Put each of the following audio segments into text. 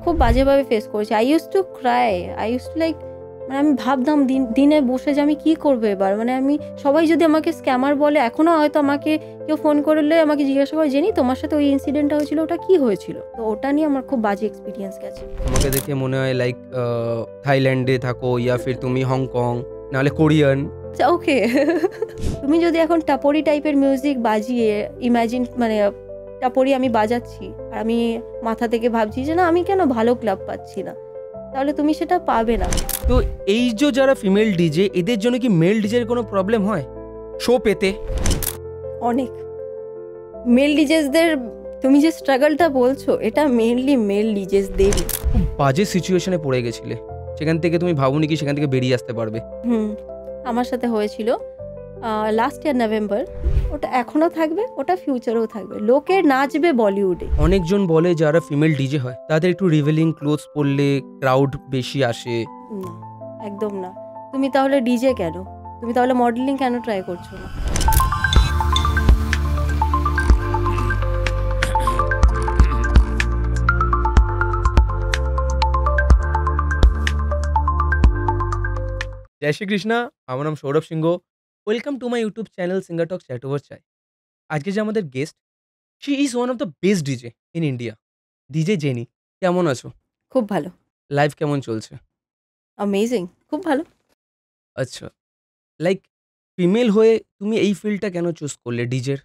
খুব বাজেভাবে ফেস করেছি। I use to cry, I use to like, মানে আমি ভাবতাম দিনে বসে যে আমি কি করবো এবার, মানে আমি সবাই যদি আমাকে স্ক্যামার বলে, এখনো হয়তো আমাকে কেউ ফোন করলে আমাকে জিজ্ঞাসা করে, জেনি তোমার সাথে ওই ইনসিডেন্টটা হয়েছিল, ওটা কি হয়েছিল? তো ওটা নিয়ে আমার খুব বাজে এক্সপিরিয়েন্স গেছে। তোমাকে দেখে মনে হয় লাইক থাইল্যান্ডে থাকো, ইয়া ফির তুমি হংকং, নাহলে কোরিয়ান। ওকে, তুমি যদি এখন টাপরি টাইপের মিউজিক বাজিয়ে ইমাজিন, মানে টাপরি আমি বাজাচ্ছি আর আমি মাথা থেকে ভাবছি যে না আমি কেন ভালো ক্লাব পাচ্ছি না, তাহলে তুমি সেটা পাবে না। তো এই যে যারা ফিমেল ডিজে, এদের জন্য কি মেল ডিজের কোনো প্রবলেম হয় শো পেতে? অনেক মেল ডিজেসদের, তুমি যে স্ট্রাগলটা বলছো এটা মেইনলি মেল ডিজেসদেরই। খুব বাজে সিচুয়েশনে পড়ে গেছিলে, সেখান থেকে তুমি ভাবুনি কি সেখান থেকে বেরিয়ে আসতে পারবে? আমার সাথে হয়েছিল লাস্ট ইয়ার নভেম্বর। ওটা এখনো থাকবে, ওটা ফিউচারেও থাকবে। লোকে নাচবে বলিউডে। অনেকজন বলে যারা ফিমেল ডিজে হয় তাদের একটু রিভেলিং ক্লোথস পরলে ক্রাউড বেশি আসে। না, একদম না। তুমি তাহলে ডিজে কেন? তুমি তাহলে মডেলিং কেন ট্রাই করছো না? জয় শ্রী কৃষ্ণা, আমার নাম Sourav Singha. Welcome to my YouTube channel singer talk chat over chai. আজকে যে আমাদের guest, she is one of the best DJ in India, DJ Jenny. কেমন আছো? খুব ভালো। লাইফ কেমন চলছে? অ্যামেজিং, খুব ভালো। আচ্ছা, লাইক ফিমেল হয়ে তুমি এই ফিল্ডটা কেন চুজ করলে ডিজের?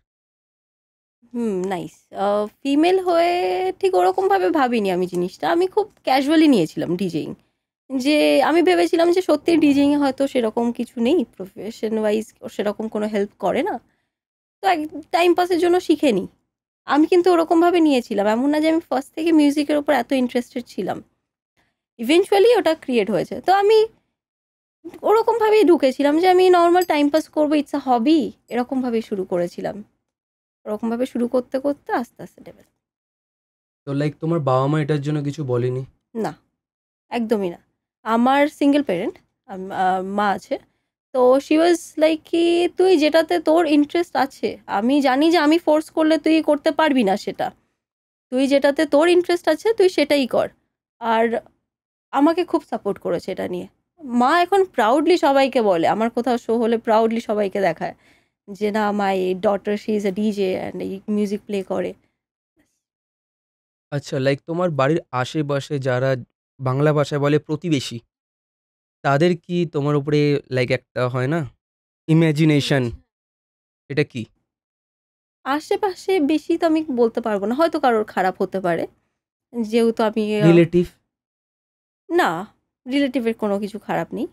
নাইস। ফিমেল হয়ে ঠিক ওরকমভাবে ভাবিনি আমি জিনিসটা। আমি খুব ক্যাজুয়ালি নিয়েছিলাম ডিজেইং। যে আমি ভেবেছিলাম যে সত্যি ডিজেইংয়ে হয়তো সেরকম কিছু নেই, প্রফেশন ওয়াইজ সেরকম কোনো হেল্প করে না, তো এক টাইম পাসের জন্য শিখে নিই। আমি কিন্তু ওরকমভাবে নিয়েছিলাম, এমন না যে আমি ফার্স্ট থেকে মিউজিকের ওপর এত ইন্টারেস্টেড ছিলাম। ইভেনচুয়ালি ওটা ক্রিয়েট হয়েছে, তো আমি ওরকমভাবেই ঢুকেছিলাম যে আমি নর্মাল টাইম পাস করবো, ইটস আ হবি, এরকমভাবেই শুরু করেছিলাম। ওরকমভাবে শুরু করতে করতে আস্তে আস্তে ডেভেলপ। তো লাইক তোমার বাবা মা এটার জন্য কিছু বলেনি? না, একদমই না। আমার সিঙ্গেল প্যারেন্ট, মা আছে। তো শি ওয়াজ লাইক কি তুই যেটাতে তোর ইন্টারেস্ট আছে, আমি জানি যে আমি ফোর্স করলে তুই করতে পারবি না সেটা, তুই যেটাতে তোর ইন্টারেস্ট আছে তুই সেটাই কর। আর আমাকে খুব সাপোর্ট করেছে এটা নিয়ে। মা এখন প্রাউডলি সবাইকে বলে, আমার কোথাও শো হলে প্রাউডলি সবাইকে দেখায় যে না my daughter she is a DJ and এই মিউজিক প্লে করে। আচ্ছা, লাইক তোমার বাড়ির আশেপাশে যারা বাংলা ভাষায় বলে প্রতিবেশী, তাদের কি তোমার উপরে লাইক একটা হয় না ইমাজিনেশন, এটা কি? আশেপাশে বেশি তো আমি বলতে পারবো না, হয়তো কারোর খারাপ হতে পারে, যেহেতু আমি রিলেটিভ? না, রিলেটিভের কোনো কিছু খারাপ নেই।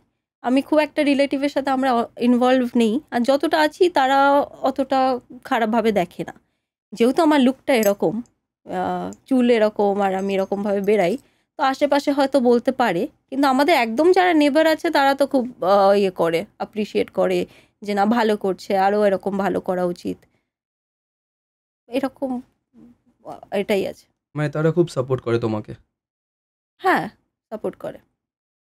আমি খুব একটা রিলেটিভের সাথে আমরা ইনভলভ নেই, আর যতটা আছি তারা অতটা খারাপভাবে দেখে না। যেহেতু আমার লুকটা এরকম, চুল এরকম আর আমি এরকমভাবে বেরাই, তো আশেপাশে হয়তো বলতে পারে, কিন্তু আমাদের একদম যারা নেবার আছে তারা তো খুব ইয়ে করে, অ্যাপ্রিসিয়েট করে যে না ভালো করছে, আরও এরকম ভালো করা উচিত, এরকম এটাই আছে। মানে তারা খুব সাপোর্ট করে তোমাকে? হ্যাঁ, সাপোর্ট করে।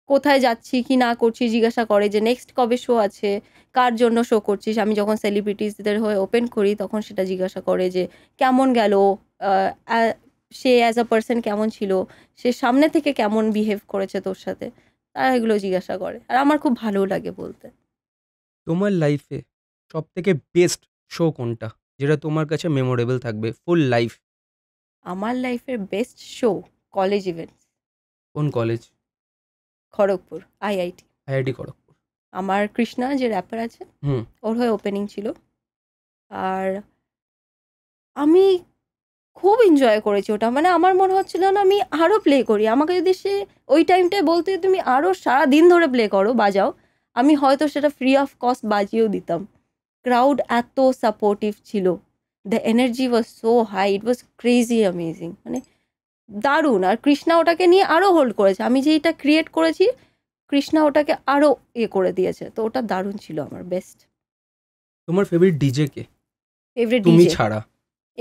কোথায় যাচ্ছি কি না করছি জিজ্ঞাসা করে, যে নেক্সট কবে শো আছে, কার জন্য শো করছিস। আমি যখন সেলিব্রিটিসদের হয়ে ওপেন করি তখন সেটা জিজ্ঞাসা করে যে কেমন গেল, সে অ্যাজ আ পার্সন কেমন ছিল, সে সামনে থেকে কেমন বিহেভ করেছে তোর সাথে, তারা এগুলো জিজ্ঞাসা করে, আর আমার খুব ভালো লাগে বলতে। তোমার লাইফে সব থেকে বেস্ট শো কোনটা, যেটা তোমার কাছে মেমোরেবল থাকবে ফুল লাইফ? আমার লাইফের বেস্ট শো কলেজ ইভেন্টস, কোন college? Kharagpur IIT. IIT Kharagpur. আমার কৃষ্ণা যে র্যাপার আছে, হুম। ওর হয়ে ওপেনিং ছিল, আর আমি খুব এনজয় করেছি ওটা। মানে আমার মনে হচ্ছিল না আমি আরও প্লে করি। আমাকে যদি সে ওই টাইমটায় বলতে তুমি আরও সারাদিন ধরে প্লে করো, বাজাও, আমি হয়তো সেটা ফ্রি অফ কস্ট বাজিয়েও দিতাম। ক্রাউড এত সাপোর্টিভ ছিল, the energy was so high, it was crazy amazing, মানে দারুণ। আর কৃষ্ণা ওটাকে নিয়ে আরও হোল্ড করেছে, আমি যেইটা ক্রিয়েট করেছি কৃষ্ণা ওটাকে আরও করে দিয়েছে, তো ওটা দারুণ ছিল আমার বেস্ট। তোমার ফেভারিট ডিজে কে ফেভারিট তুমি ডিজে ছাড়া?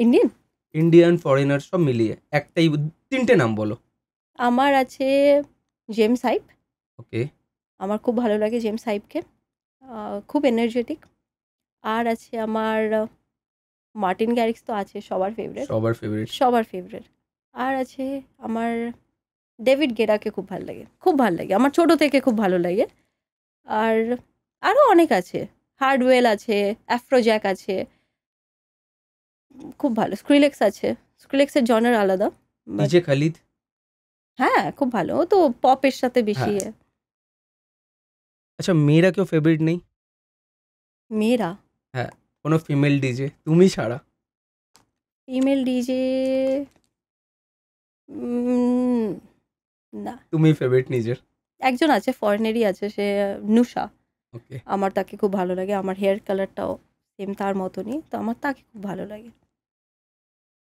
ইন্ডিয়ান? ইন্ডিয়ান, ফরেনার সব মিলিয়ে একটাই, তিনটে নাম বলো। আমার আছে জেমস হাইপ, ওকে। আমার খুব ভালো লাগে জেমস হাইপকে, খুব এনার্জেটিক। আর আছে আমার মার্টিন গ্যারিক্স, তো আছে সবার ফেভারিট, সবার ফেভারিট। সবার ফেভারিট। আর আছে আমার ডেভিড গেরাকে খুব ভালো লাগে, খুব ভালো লাগে, আমার ছোট থেকে খুব ভালো লাগে। আর আরও অনেক আছে, হার্ডওয়েল আছে, অ্যাফ্রোজ্যাক আছে, খুব ভালো। স্ক্রিলেক্স আছে, স্ক্রিলেক্সের জনের আলাদা, বাট ডিজে খালিদ। হ্যাঁ খুব ভালো, ও তো পপের সাথে বেশি। হ্যাঁ। আচ্ছা, মেয়েরা কেউ ফেভারিট নেই? মেয়েরা, হ্যাঁ, কোনো ফিমেল ডিজে তুমি ছাড়া? ফিমেল ডিজে না, তুমি ফেভারিট নিজের? একজন আছে, ফরেনেরই আছে, সে নুসা। ওকে। আমার তাকে খুব ভালো লাগে, আমার হেয়ার কালারটাও সেম তার মতনই, তো আমার তাকে খুব ভালো লাগে।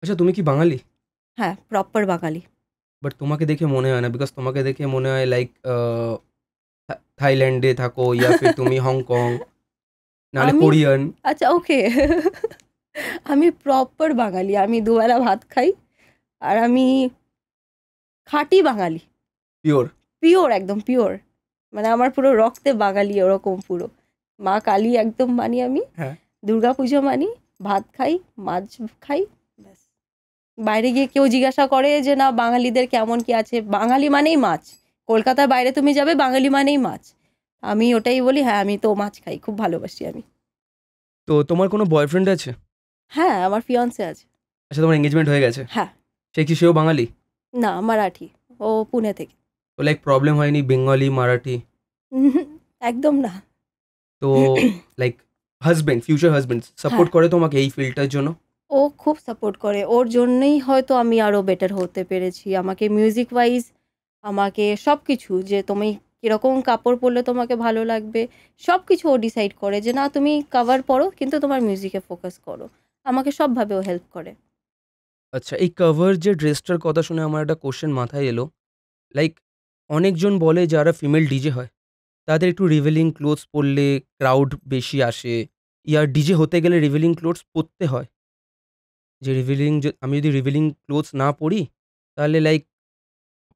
আচ্ছা, তুমি কি বাঙালি? হ্যাঁ, প্রপার বাঙালি। বাট তোমাকে দেখে মনে হয় না, বিকজ তোমাকে দেখে মনে হয় লাইক থাইল্যান্ডে থাকো, ইয়া ফির তুমি হংকং, নাহলে আমি কোরিয়ান। আচ্ছা ওকে আমি প্রপার বাঙালি, আমি দুবেলা ভাত খাই, আর আমি খাঁটি বাঙালি, পিওর। পিওর, একদম পিওর, মানে আমার পুরো রক্তে বাঙালি ওরকম পুরো। মা কালী একদম মানি আমি, হ্যাঁ। দুর্গা পুজো মানি, ভাত খাই, মাছ খাই, ব্যাস। বাইরে গিয়ে কেউ জিজ্ঞাসা করে যে না বাঙালিদের কেমন কি আছে, বাঙালি মানেই মাছ, কলকাতার বাইরে তুমি যাবে বাঙালি মানেই মাছ, আমি ওটাই বলি, হ্যাঁ আমি তো মাছ খাই, খুব ভালোবাসি আমি। তো তোমার কোনো বয়ফ্রেন্ড আছে? হ্যাঁ, আমার ফিয়ন্সে আছে। আচ্ছা, তোমার এঙ্গেজমেন্ট হয়ে গেছে? হ্যাঁ। সেও বাঙালি? না, মারাঠি, ও পুনে থেকে। তো লাইক প্রবলেম হয়নি বেঙ্গলি মারাঠি? একদম না। তো লাইক ফিউচার হাজবেন্ড সাপোর্ট হ্যাঁ, করে তোমাকে এই ফিল্ডটার জন্য? ও খুব সাপোর্ট করে, ওর জন্যই হয়তো আমি আরও বেটার হতে পেরেছি, আমাকে মিউজিক ওয়াইজ, আমাকে সব কিছু, যে তুমি কীরকম কাপড় পরলে তোমাকে ভালো লাগবে, সব কিছু ও ডিসাইড করে, যে না তুমি কাভার পরো কিন্তু তোমার মিউজিকে ফোকাস করো, আমাকে সবভাবে ও হেল্প করে। আচ্ছা, এই কভার যে ড্রেসটার কথা শুনে আমার একটা কোশ্চেন মাথায় এলো। লাইক অনেকজন বলে যারা ফিমেল ডিজে হয় তাদের একটু রিভিলিং ক্লোথস পরলে ক্রাউড বেশি আসে, ইয়ার ডিজে হতে গেলে রিভিলিং ক্লোথস পরতে হয়। যে আমি যদি রিভিলিং ক্লোথস না পরি তাহলে লাইক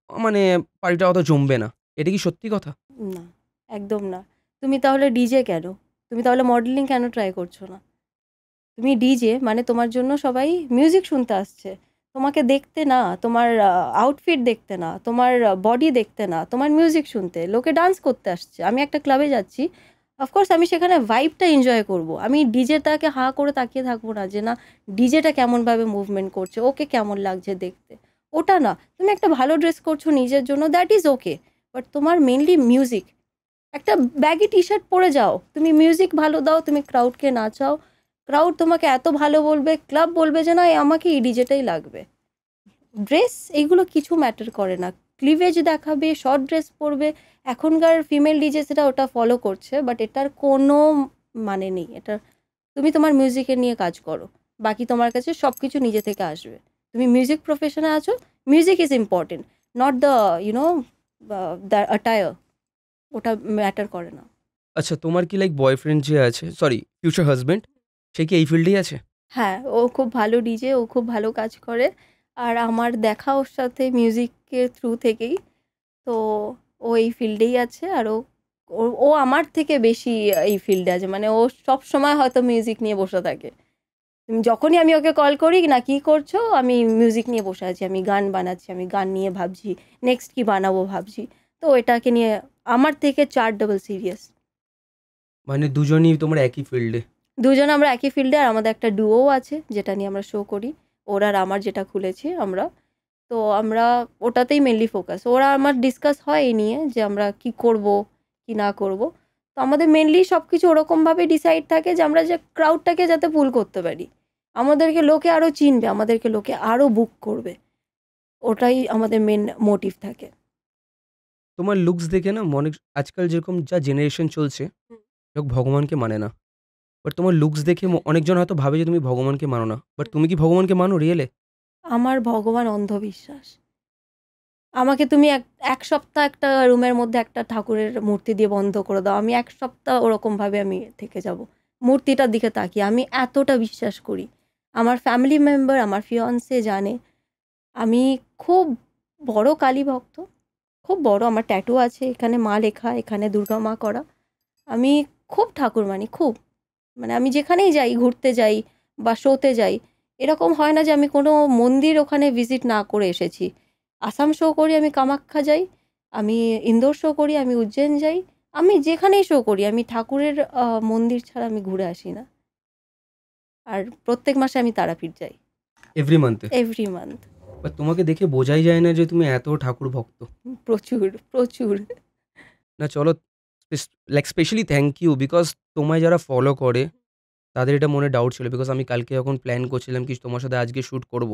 মানে পার্টিটা অত জমবে না। এটা কি সত্যি কথা? না, একদম না। তুমি তাহলে ডিজে কেন, তুমি তাহলে মডেলিং কেন ট্রাই করছো না? তুমি ডিজে মানে তোমার জন্য সবাই মিউজিক শুনতে আসছে, তোমাকে দেখতে না, তোমার আউটফিট দেখতে না, তোমার বডি দেখতে না, তোমার মিউজিক শুনতে, লোকে ডান্স করতে আসছে। আমি একটা ক্লাবে যাচ্ছি, অফকোর্স আমি সেখানে ভাইবটা এনজয় করব, আমি ডিজেটাকে হাঁ করে তাকিয়ে থাকবো না যে না ডিজেটা কেমনভাবে মুভমেন্ট করছে, ওকে কেমন লাগছে দেখতে, ওটা না। তুমি একটা ভালো ড্রেস করছো নিজের জন্য, দ্যাট ইজ ওকে, বাট তোমার মেনলি মিউজিক। একটা ব্যাগি টি শার্ট পরে যাও, তুমি মিউজিক ভালো দাও, তুমি ক্রাউডকে নাচাও, ক্রাউড তোমাকে এত ভালো বলবে, ক্লাব বলবে যে না আমাকে এই ডিজেটাই লাগবে। ড্রেস এইগুলো কিছু ম্যাটার করে না, ক্লিভেজ দেখাবে, শর্ট ড্রেস পরবে, এখনকার ফিমেল ডিজে সেটা ওটা ফলো করছে, বাট এটার কোনো মানে নেই। এটা তুমি তোমার মিউজিকে নিয়ে কাজ করো, বাকি তোমার কাছে সব কিছু নিজে থেকে আসবে। তুমি মিউজিক প্রফেশনে আছো, music is important, not the the attire, ওটা ম্যাটার করে না। আচ্ছা, তোমার কি লাইক বয়ফ্রেন্ড যে আছে, সরি ফিউচার হাজবেন্ড, সে কি এই ফিল্ডেই আছে? হ্যাঁ, ও খুব ভালো ডিজে, ও খুব ভালো কাজ করে, আর আমার দেখা ওর সাথে মিউজিকের থ্রু থেকেই, তো ও এই ফিল্ডেই আছে, আর ও ও আমার থেকে বেশি এই ফিল্ডে আছে, মানে ও সব সময় হয়তো মিউজিক নিয়ে বসে থাকে। যখনই আমি ওকে কল করি না কি করছো, আমি মিউজিক নিয়ে বসে আছি, আমি গান বানাচ্ছি, আমি গান নিয়ে ভাবছি নেক্সট কি বানাবো ভাবছি, তো এটাকে নিয়ে আমার থেকে 4 ডাবল সিরিয়াস। মানে দুজনই তোমার একই ফিল্ডে? দুজন আমরা একই ফিল্ডে, আর আমাদের একটা ডুও আছে যেটা নিয়ে আমরা শো করি, ওরা আর আমার যেটা খুলেছি আমরা, তো আমরা ওটাতেই মেনলি ফোকাস, ওরা আমার ডিসকাস হয় এই নিয়ে যে আমরা কি করব কি না করব, তো আমাদের মেনলি সব কিছু ওরকমভাবে ডিসাইড থাকে যে আমরা যে ক্রাউডটাকে যাতে পুল করতে পারি, আমাদেরকে লোকে আরও চিনবে, আমাদেরকে লোকে আরও বুক করবে, ওটাই আমাদের মেন মোটিভ থাকে। তোমার লুকস দেখে না মনে, আজকাল যেরকম যা জেনারেশন চলছে, লোক ভগবানকে মানে না। বাট তোমার লুকস দেখে অনেকজন হয়তো ভাবে যে তুমি ভগবানকে মানো না। বাট তুমি কি ভগবানকে মানো রিয়েলে? আমার ভগবান অন্ধবিশ্বাস, আমাকে তুমি এক এক সপ্তাহ একটা রুমের মধ্যে একটা ঠাকুরের মূর্তি দিয়ে বন্ধ করে দাও, আমি এক সপ্তাহ ওরকমভাবে আমি থেকে যাব, মূর্তিটার দিকে তাকিয়ে, আমি এতটা বিশ্বাস করি। আমার ফ্যামিলি মেম্বার, আমার ফিয়ন্সে জানে আমি খুব বড় কালী ভক্ত, খুব বড়, আমার ট্যাটু আছে, এখানে মা লেখা, এখানে দুর্গা মা করা, আমি খুব ঠাকুর মানি, খুব, মানে আমি যেখানেই যাই, ঘুরতে যাই বা শোতে যাই, এরকম হয় না যে আমি কোনো মন্দির ওখানে ভিজিট না করে এসেছি। আসাম শো করি, আমি কামাখ্যা যাই, আমি ইন্দোর শো করি, আমি উজ্জৈন যাই, আমি যেখানেই শো করি আমি ঠাকুরের মন্দির ছাড়া আমি ঘুরে আসি না। আর প্রত্যেক মাসে আমি তারাপীঠ যাই, এভরি মান্থে? Every month. বাট তোমাকে দেখে বোঝাই যায় না যে তুমি এত ঠাকুর ভক্ত। প্রচুর প্রচুর। না চলো, like specially thank you, because তোমায় যারা ফলো করে তাদের এটা মনে ডাউট ছিল, বিকজ আমি কালকে যখন প্ল্যান করছিলাম কি তোমার সাথে আজকে শ্যুট করব,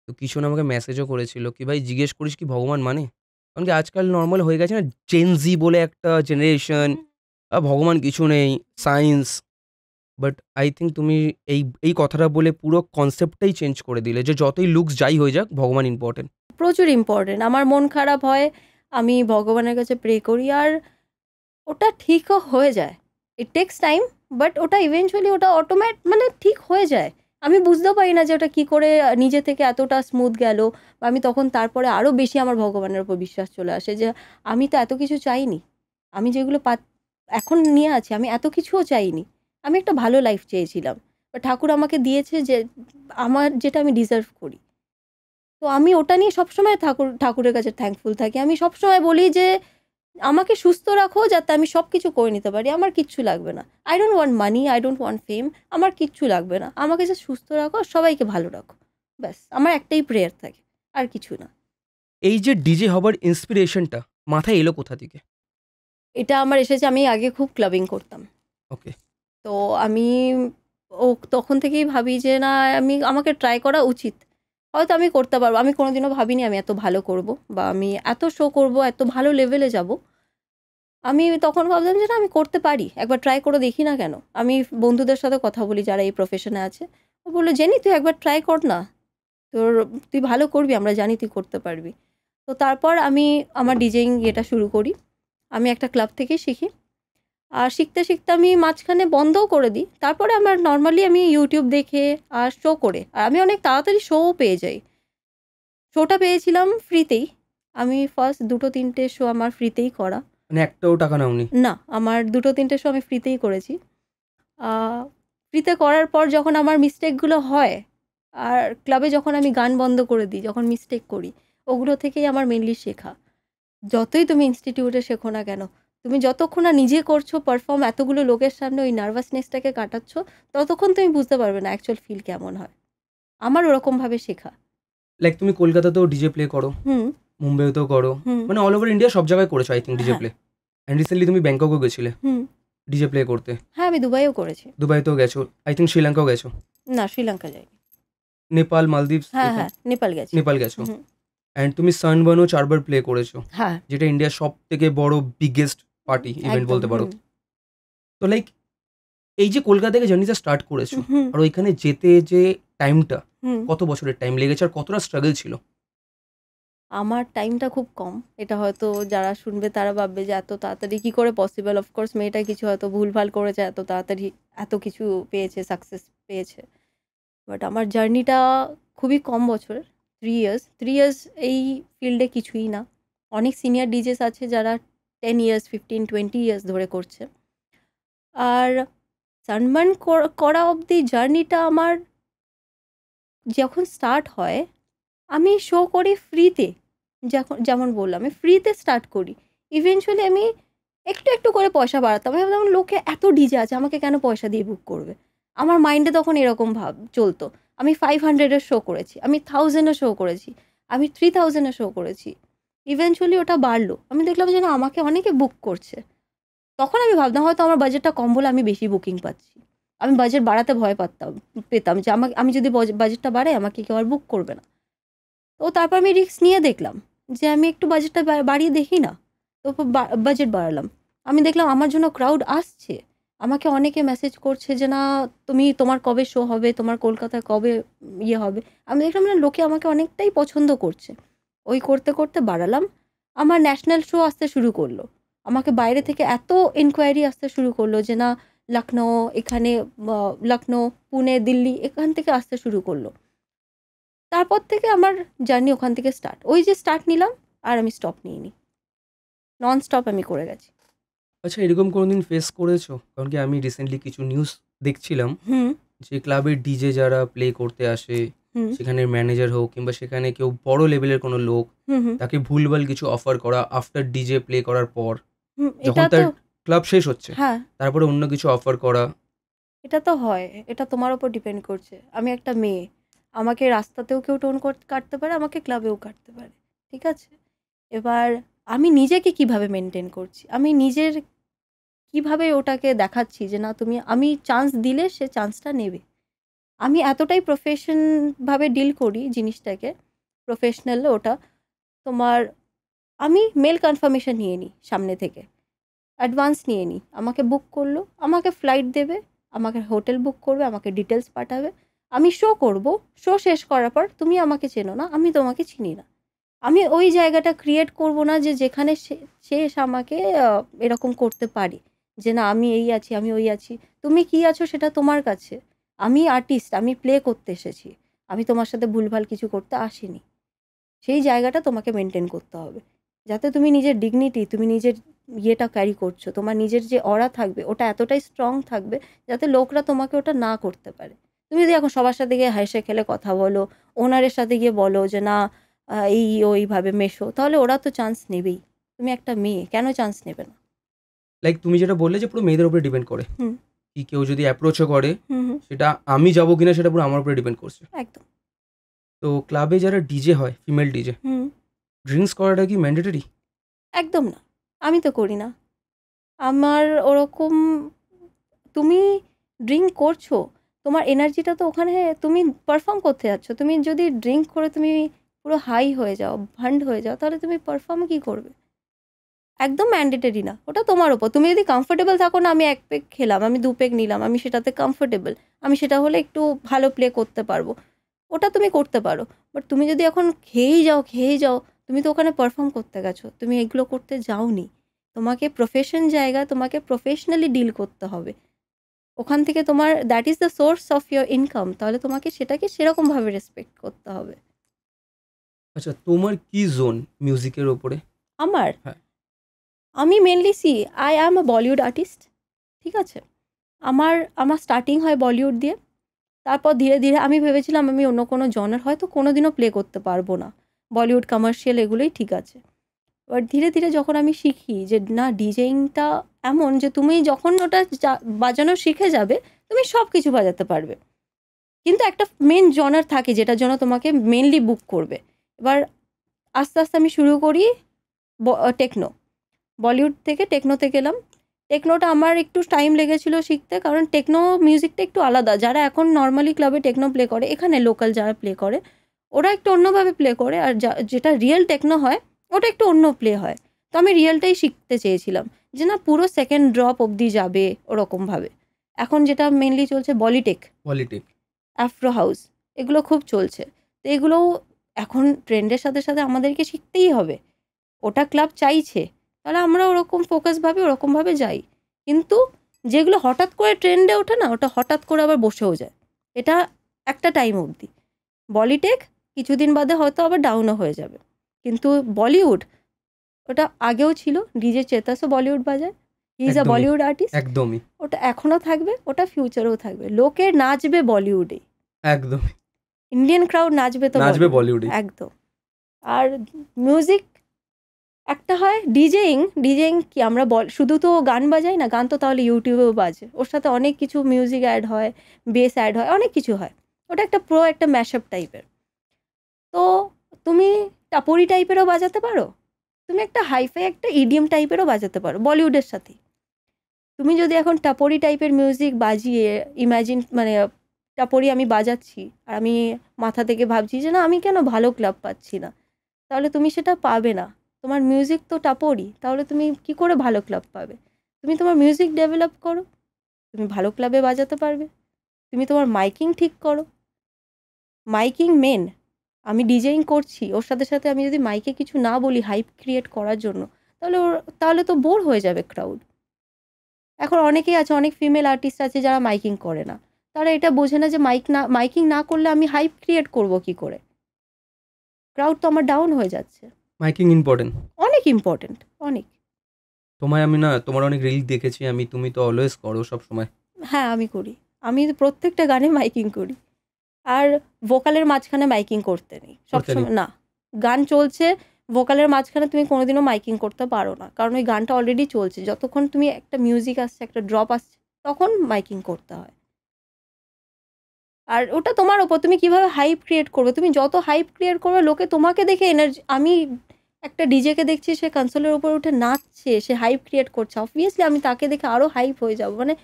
তো কিছু না আমাকে মেসেজও করেছিল কি ভাই জিজ্ঞেস করিস কি ভগবান মানে, কারণ কি আজকাল নর্মাল হয়ে গেছে না জেনজি বলে একটা জেনারেশন, ভগবান কিছু নেই, সায়েন্স। বাট আই থিঙ্ক তুমি এই এই কথাটা বলে পুরো কনসেপ্টটাই চেঞ্জ করে দিলে যে যতই লুকস যাই হয়ে যাক ভগবান ইম্পর্টেন্ট। প্রচুর ইম্পর্টেন্ট। আমার মন খারাপ হয়, আমি ভগবানের কাছে প্রে করি, আর ওটা ঠিকও হয়ে যায়। ইট টেক্স টাইম, বাট ওটা ইভেনচুয়ালি ওটা মানে ঠিক হয়ে যায়। আমি বুঝতেও পারি না যে ওটা কী করে নিজে থেকে এতটা স্মুথ গেল, বা আমি তখন তারপরে আরও বেশি আমার ভগবানের উপর বিশ্বাস চলে আসে যে আমি তো এত কিছু চাইনি। আমি যেগুলো এখন নিয়ে আছি আমি এত কিছুও চাইনি। আমি একটা ভালো লাইফ চেয়েছিলাম, বা ঠাকুর আমাকে দিয়েছে যে আমার যেটা আমি ডিজার্ভ করি। তো আমি ওটা নিয়ে সবসময় ঠাকুরের কাছে থ্যাঙ্কফুল থাকি। আমি সবসময় বলি যে আমাকে সুস্থ রাখো যাতে আমি সব কিছু করে নিতে পারি, আমার কিচ্ছু লাগবে না। I don't want money, I don't want fame, আমার কিচ্ছু লাগবে না। আমাকে যে সুস্থ রাখো আর সবাইকে ভালো রাখো, ব্যাস আমার একটাই প্রেয়ার থাকে, আর কিছু না। এই যে ডিজে হবার ইন্সপিরেশনটা মাথায় এলো কোথা থেকে? এটা আমার এসেছে, আমি আগে খুব ক্লাবিং করতাম। ওকে। তো আমি তখন থেকেই ভাবি যে না, আমাকে ট্রাই করা উচিত, হয়তো আমি করতে পারবো। আমি কোনোদিনও ভাবিনি আমি এত ভালো করব, বা আমি এত শো করব, এত ভালো লেভেলে যাব। আমি তখন ভাবলাম যে না, আমি করতে পারি, একবার ট্রাই করে দেখি না কেন। আমি বন্ধুদের সাথে কথা বলি যারা এই প্রফেশনে আছে, ও বললো জেনি তুই একবার ট্রাই কর না, তুই ভালো করবি, আমরা জানি তুই করতে পারবি। তো তারপর আমি আমার ডিজেইং এটা শুরু করি। আমি একটা ক্লাব থেকেই শিখি, আর শিখতে শিখতে আমি মাঝখানে বন্ধও করে দিই। তারপরে আমার নর্মালি আমি ইউটিউব দেখে আর শো করে, আর আমি অনেক তাড়াতাড়ি শোও পেয়ে যাই। শোটা পেয়েছিলাম ফ্রিতেই। আমি ফার্স্ট 2-3টে শো আমার ফ্রিতেই করা। মানে একটাও টাকা নাওনি? না, আমার 2-3টে শো আমি ফ্রিতেই করেছি। ফ্রিতে করার পর যখন আমার মিস্টেকগুলো হয়, আর ক্লাবে যখন আমি গান বন্ধ করে দিই, যখন মিস্টেক করি, ওগুলো থেকেই আমার মেনলি শেখা। যতই তুমি ইনস্টিটিউটে শেখো না কেন, তুমি যতক্ষণ না নিজে করছো পারফর্ম এতগুলো লোকের সামনে, ওই নার্ভাসনেসটাকে কাটাচ্ছ, ততক্ষণ তুমি বুঝতে পারবে না অ্যাকচুয়াল ফিল কেমন হয়। আমার ওরকমভাবে শেখা। লাইক তুমি কলকাতাতেও ডিজে প্লে করো, হুম মুম্বাইতেও করো, হুম মানে অল ওভার ইন্ডিয়া সব জায়গায় করেছো আই থিঙ্ক ডিজে হ্যাঁ প্লে। অ্যান্ড রিসেন্টলি তুমি ব্যাংককও গেছিলে হুম ডিজে প্লে করতে। হ্যাঁ, আমি দুবাইও করেছি। দুবাইতেও গেছো, আই থিঙ্ক শ্রীলঙ্কাও গেছো, না, শ্রীলঙ্কা যাইনি। নেপাল, মালদ্বীপস, হ্যাঁ হ্যাঁ, নেপাল গেছি। নেপাল গেছো। হুম, অ্যান্ড তুমি সানবার্নও 4বার প্লে করেছো, হ্যাঁ যেটা ইন্ডিয়ার সব থেকে বড় বিগেস্ট পার্টি ইভেন্ট একদম। বলতে পারো। তো লাইক এই যে কলকাতা থেকে জার্নিটা স্টার্ট করেছো, হুম আর ওইখানে যেতে যে টাইমটা, হুম কত বছরের টাইম লেগেছে আর কতটা স্ট্রাগল ছিল? আমার টাইমটা খুব কম। এটা হয়তো যারা শুনবে তারা ভাববে যে এত তাড়াতাড়ি কী করে পসিবল। অফকোর্স মেয়েটা কিছু হয়তো ভুলভাল করেছে, এত তাড়াতাড়ি এত কিছু পেয়েছে, সাকসেস পেয়েছে। বাট আমার জার্নিটা খুবই কম বছরের। 3 ইয়ার্স। 3 ইয়ার্স এই ফিল্ডে কিছুই না। অনেক সিনিয়র ডিজেস আছে যারা 10 ইয়ার্স, 15-20 ইয়ার্স ধরে করছে। আর সানবার্ন করা অবধি জার্নিটা আমার যখন স্টার্ট হয়, আমি শো করি ফ্রিতে। যেমন বললাম, আমি ফ্রিতে স্টার্ট করি। ইভেনচুয়ালি আমি একটু একটু করে পয়সা বাড়াতাম। আমি ভাবতাম লোকে এত ডিজে আছে, আমাকে কেন পয়সা দিয়ে বুক করবে। আমার মাইন্ডে তখন এরকম ভাব চলতো। আমি 500-এর শো করেছি, আমি 1000-এর শো করেছি, আমি 3000-এর শো করেছি। ইভেনচুয়ালি ওটা বাড়লো, আমি দেখলাম যে না, আমাকে অনেকে বুক করছে। তখন আমি ভাবতাম হয়তো আমার বাজেটটা কম বলে আমি বেশি বুকিং পাচ্ছি। আমি বাজেট বাড়াতে ভয় পেতাম যে আমি যদি বাজেটটা বাড়াই আমাকে কেউ আর বুক করবে না। তো তারপর আমি রিস্ক নিয়ে দেখলাম যে আমি একটু বাজেটটা বাড়িয়ে দেখি না। তো বাজেট বাড়ালাম। আমি দেখলাম আমার জন্য ক্রাউড আসছে। আমাকে অনেকে মেসেজ করছে যে না, তোমার কবে শো হবে, তোমার কলকাতায় কবে ইয়ে হবে। আমি দেখলাম না, লোকে আমাকে অনেকটাই পছন্দ করছে। ওই করতে করতে বাড়ালাম। আমার ন্যাশনাল শো আসতে শুরু করলো। আমাকে বাইরে থেকে এত এনকোয়ারি আসতে শুরু করলো যে না, লখনৌ, এখানে লখনৌ, পুনে, দিল্লি, এখান থেকে আসতে শুরু করলো। তারপর থেকে আমার জার্নি ওখান থেকে স্টার্ট। ওই যে স্টার্ট নিলাম, আর আমি স্টপ নিইনি, নন স্টপ আমি করে গেছি। আচ্ছা, এরকম কোনোদিন ফেস করেছো? কারণ কি আমি রিসেন্টলি কিছু নিউজ দেখছিলাম হুম যে ক্লাবের ডিজে যারা প্লে করতে আসে হুম, সেখানে ম্যানেজার হোক কিংবা সেখানে কেউ বড় লেভেলের কোনো লোক, হুম, হুম, তাকে ভুলভাল কিছু অফার করা আফটার ডিজে প্লে করার পর। হুম, যখন এটা তার তো ক্লাব শেষ হচ্ছে, হ্যাঁ, তারপরে অন্য কিছু অফার করা। এটা তো হয়। এটা তোমার উপর ডিপেন্ড করছে। আমি একটা মেয়ে। আমাকে রাস্তাতেও কেউ টোন কাটতে পারে, আমাকে ক্লাবেও কাটতে পারে। ঠিক আছে? এবার আমি নিজেকে কিভাবে মেইনটেইন করছি? আমি নিজের কিভাবে ওটাকে দেখাচ্ছি যে না তুমি আমি চান্স দিলে সে চান্সটা নেবে। আমি এতটাই ভাবে ডিল করি জিনিসটাকে, প্রফেশনাল ওটা। তোমার আমি মেল কনফার্মেশন নিয়ে নিই সামনে থেকে। অ্যাডভান্স নিয়ে নিই। আমাকে বুক করলো, আমাকে ফ্লাইট দেবে, আমাকে হোটেল বুক করবে, আমাকে ডিটেলস পাঠাবে। আমি শো করব। শো শেষ করার পর তুমি আমাকে চেনো না, আমি তোমাকে চিনি না। আমি ওই জায়গাটা ক্রিয়েট করব না যে যেখানে সে এসে আমাকে এরকম করতে পারে যে না আমি এই আছি, আমি ওই আছি। তুমি কি আছো সেটা তোমার কাছে। আমি আর্টিস্ট, আমি প্লে করতে এসেছি। আমি তোমার সাথে ভুলভাল কিছু করতে আসিনি। সেই জায়গাটা তোমাকে মেনটেন করতে হবে। যাতে তুমি নিজের ডিগনিটি, তুমি নিজের ইয়েটা ক্যারি করছো। তোমার নিজের যে অরা থাকবে ওটা এতটাই স্ট্রং থাকবে যাতে লোকরা তোমাকে ওটা না করতে পারে। তুমি যদি এখন সবার সাথে গিয়ে হেসে খেলে কথা বলো, ওনারের সাথে গিয়ে বলো যে না এই ওইভাবে মেশো, তাহলে ওরা তো চান্স নেবেই। তুমি একটা মেয়ে, কেন চান্স নেবে না? লাইক তুমি যেটা বললে যে পুরো মেয়েদের উপরে ডিপেন্ড করে। হুম, কি কেউ যদি অ্যাপ্রোচও করে, হুম, হুম, সেটা আমি যাবো কিনা সেটা পুরো আমার উপরে ডিপেন্ড করছে। একদম। তো ক্লাবে যারা ডিজে হয়, ফিমেল ডিজে, হুম, ড্রিঙ্কস করাটা কি ম্যান্ডেটরি? একদম না। আমি তো করি না। আমার ওরকম তুমি ড্রিঙ্ক করছো, তোমার এনার্জিটা তো ওখানে তুমি পারফর্ম করতে যাচ্ছ। তুমি যদি ড্রিঙ্ক করে তুমি পুরো হাই হয়ে যাও, ভান্ড হয়ে যাও, তাহলে তুমি পারফর্ম কী করবে? একদম ম্যান্ডেটরি না। ওটা তোমার ওপর। তুমি যদি কমফোর্টেবল থাকো না আমি ১ পেগ খেলাম, আমি ২ পেগ নিলাম, আমি সেটাতে কমফোর্টেবল, আমি সেটা হলে একটু ভালো প্লে করতে পারবো। ওটা তুমি করতে পারো। বাট তুমি যদি এখন খেয়েই যাও, তুমি তো ওখানে পারফর্ম করতে গেছো। তুমি এগুলো করতে যাওনি। তোমাকে প্রফেশন জায়গা, তোমাকে প্রফেশনালি ডিল করতে হবে। ওখান থেকে তোমার that is the source of your income. তাহলে তোমাকে সেটাকে সেরকমভাবে রেসপেক্ট করতে হবে। আচ্ছা, তোমার কি জোন মিউজিকের ওপরে? আমার হ্যাঁ। আমি mainly I am a Bollywood artist. ঠিক আছে? আমার আমার স্টার্টিং হয় বলিউড দিয়ে। তারপর ধীরে ধীরে আমি ভেবেছিলাম আমি অন্য কোনো জনার হয়তো কোনোদিনও প্লে করতে পারবো না। বলিউড কমার্শিয়াল এগুলোই ঠিক আছে। এবার ধীরে ধীরে যখন আমি শিখি যে না ডিজেইংটা এমন যে তুমি যখন ওটা বাজানো শিখে যাবে, তুমি সব কিছু বাজাতে পারবে। কিন্তু একটা মেন জনার থাকে যেটার জন্য তোমাকে মেনলি বুক করবে। এবার আস্তে আস্তে আমি শুরু করি টেকনো। বলিউড থেকে টেকনোতে গেলাম। টেকনোটা আমার একটু টাইম লেগেছিল শিখতে, কারণ টেকনো মিউজিকটা একটু আলাদা। যারা এখন নর্মালি ক্লাবে টেকনো প্লে করে, এখানে লোকাল যারা প্লে করে, ওরা একটু অন্যভাবে প্লে করে। আর যেটা রিয়েল টেকনো হয় ওটা একটু অন্য প্লে হয়। তো আমি রিয়েলটাই শিখতে চেয়েছিলাম যে না পুরো সেকেন্ড ড্রপ অবধি যাবে ওরকমভাবে। এখন যেটা মেনলি চলছে বলিটেক, পলিটিক। আফ্রো হাউস, এগুলো খুব চলছে। তো এগুলোও এখন ট্রেন্ডের সাথে সাথে আমাদেরকে শিখতেই হবে। ওটা ক্লাব চাইছে, তাহলে আমরা ওরকম ফোকাসভাবে ওরকমভাবে যাই। কিন্তু যেগুলো হঠাৎ করে ট্রেন্ডে ওঠে না, ওটা হঠাৎ করে আবার বসেও যায়। এটা একটা টাইম অবধি। বলিটেক কিছুদিন বাদে হয়তো আবার ডাউনও হয়ে যাবে। কিন্তু বলিউড ওটা আগেও ছিল। ডিজে চেতাসও বলিউড বাজায়। হি ইজ আ একদমই, বলিউড আর্টিস্ট। একদমই, ওটা এখনও থাকবে, ওটা ফিউচারেও থাকবে। লোকে নাচবে বলিউডে। একদমই। ইন্ডিয়ান ক্রাউড নাচবে তো নাচবে বলিউড। বলিউডে। একদম। আর মিউজিক একটা হয় ডিজেইং কি আমরা শুধু তো গান বাজাই না, গান তো তাহলে ইউটিউবেও বাজে। ওর সাথে অনেক কিছু মিউজিক অ্যাড হয়, বেস অ্যাড হয়, অনেক কিছু হয়। ওটা একটা ম্যাশআপ টাইপের। তো তুমি টাপুরি টাইপেরও বাজাতে পারো। তুমি একটা হাইফাই একটা ইডিএম টাইপেরও বাজাতে পারো বলিউডের সাথে। তুমি যদি এখন টাপরি টাইপের মিউজিক বাজিয়ে ইমাজিন মানে টাপরি আমি বাজাচ্ছি আর আমি মাথা থেকে ভাবছি যে না আমি কেন ভালো ক্লাব পাচ্ছি না, তাহলে তুমি সেটা পাবে না। তোমার মিউজিক তো টাপরি, তাহলে তুমি কি করে ভালো ক্লাব পাবে? তুমি তোমার মিউজিক ডেভেলপ করো, তুমি ভালো ক্লাবে বাজাতে পারবে। তুমি তোমার মাইকিং ঠিক করো। মাইকিং মেন। আমি ডিজেইং করছি, ওর সাথে সাথে আমি যদি মাইকে কিছু না বলি হাইপ ক্রিয়েট করার জন্য, তাহলে তো বোর হয়ে যাবে ক্রাউড। এখন অনেকেই আছে, অনেক ফিমেল আর্টিস্ট আছে যারা মাইকিং করে না। তারা এটা বোঝে না যে মাইকিং না করলে আমি হাইপ ক্রিয়েট করব কি করে? ক্রাউড তো আমার ডাউন হয়ে যাচ্ছে। Miking important. অনেক ইম্পর্টেন্ট, অনেক। তোমার অনেক রিল দেখেছি আমি, তুমি তো অলওয়েজ করো সবসময়। হ্যাঁ, আমি করি। আমি প্রত্যেকটা গানে মাইকিং করি। আর ভোকালের মাঝখানে মাইকিং করতে নেই করতে নেই। সবসময়, না। গান চলছে, ভোকালের মাঝখানে তুমি কোনোদিনও মাইকিং করতে পারো না, কারণ ওই গানটা অলরেডি চলছে। যতক্ষণ তুমি একটা মিউজিক আসছে, একটা ড্রপ আসছে, তখন মাইকিং করতে হয়। আর ওটা তোমার ওপর, তুমি কিভাবে হাইপ ক্রিয়েট করবে। তুমি যত হাইপ ক্রিয়েট করবে, লোকে তোমাকে দেখে এনার্জি। আমি একটা ডিজেকে দেখছি, সে কনসোলের উপর উঠে নাচছে, সে হাইপ ক্রিয়েট করছে, অবভিয়াসলি আমি তাকে দেখে আরও হাইপ হয়ে যাবো, মানে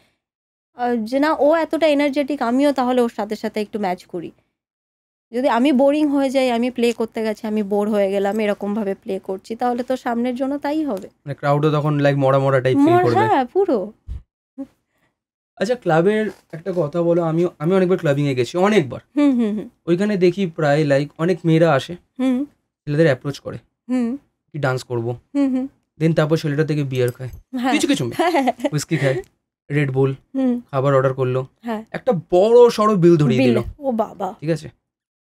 যে না, ও এতটা এনার্জেটিক, আমিও তাহলে ওর সাথে সাথে একটু ম্যাচ করি। যদি আমি বোরিং হয়ে যাই, আমি প্লে করতে গেছি, আমি বোর হয়ে গেলাম, এরকমভাবে প্লে করছি, তাহলে তো সামনের জন্য তাই হবে। মানে ক্রাউডও তখন লাইক মরা মরা টাইপ ফিল করবে। হ্যাঁ, পুরো। আচ্ছা, ক্লাবের একটা কথা বলো। আমি অনেকবার ক্লাবিংয়ে গেছি, অনেকবার। হুম হুম হুম ওইখানে দেখি প্রায় লাইক অনেক মেয়েরা আসে, হুম ছেলেদের অ্যাপ্রোচ করে হুম কি ডান্স করবো, হুম হুম দেন তারপর ছেলেটা থেকে বিয়ার খায়, হ্যাঁ কিছু কিছু মেয়ে হ্যাঁ হুইস্কি খায়, রেড বুল হুম খাবার অর্ডার করলো, হ্যাঁ একটা বড় সড়ো বিল ধরিয়ে বিল, দিল, ও বাবা। ঠিক আছে।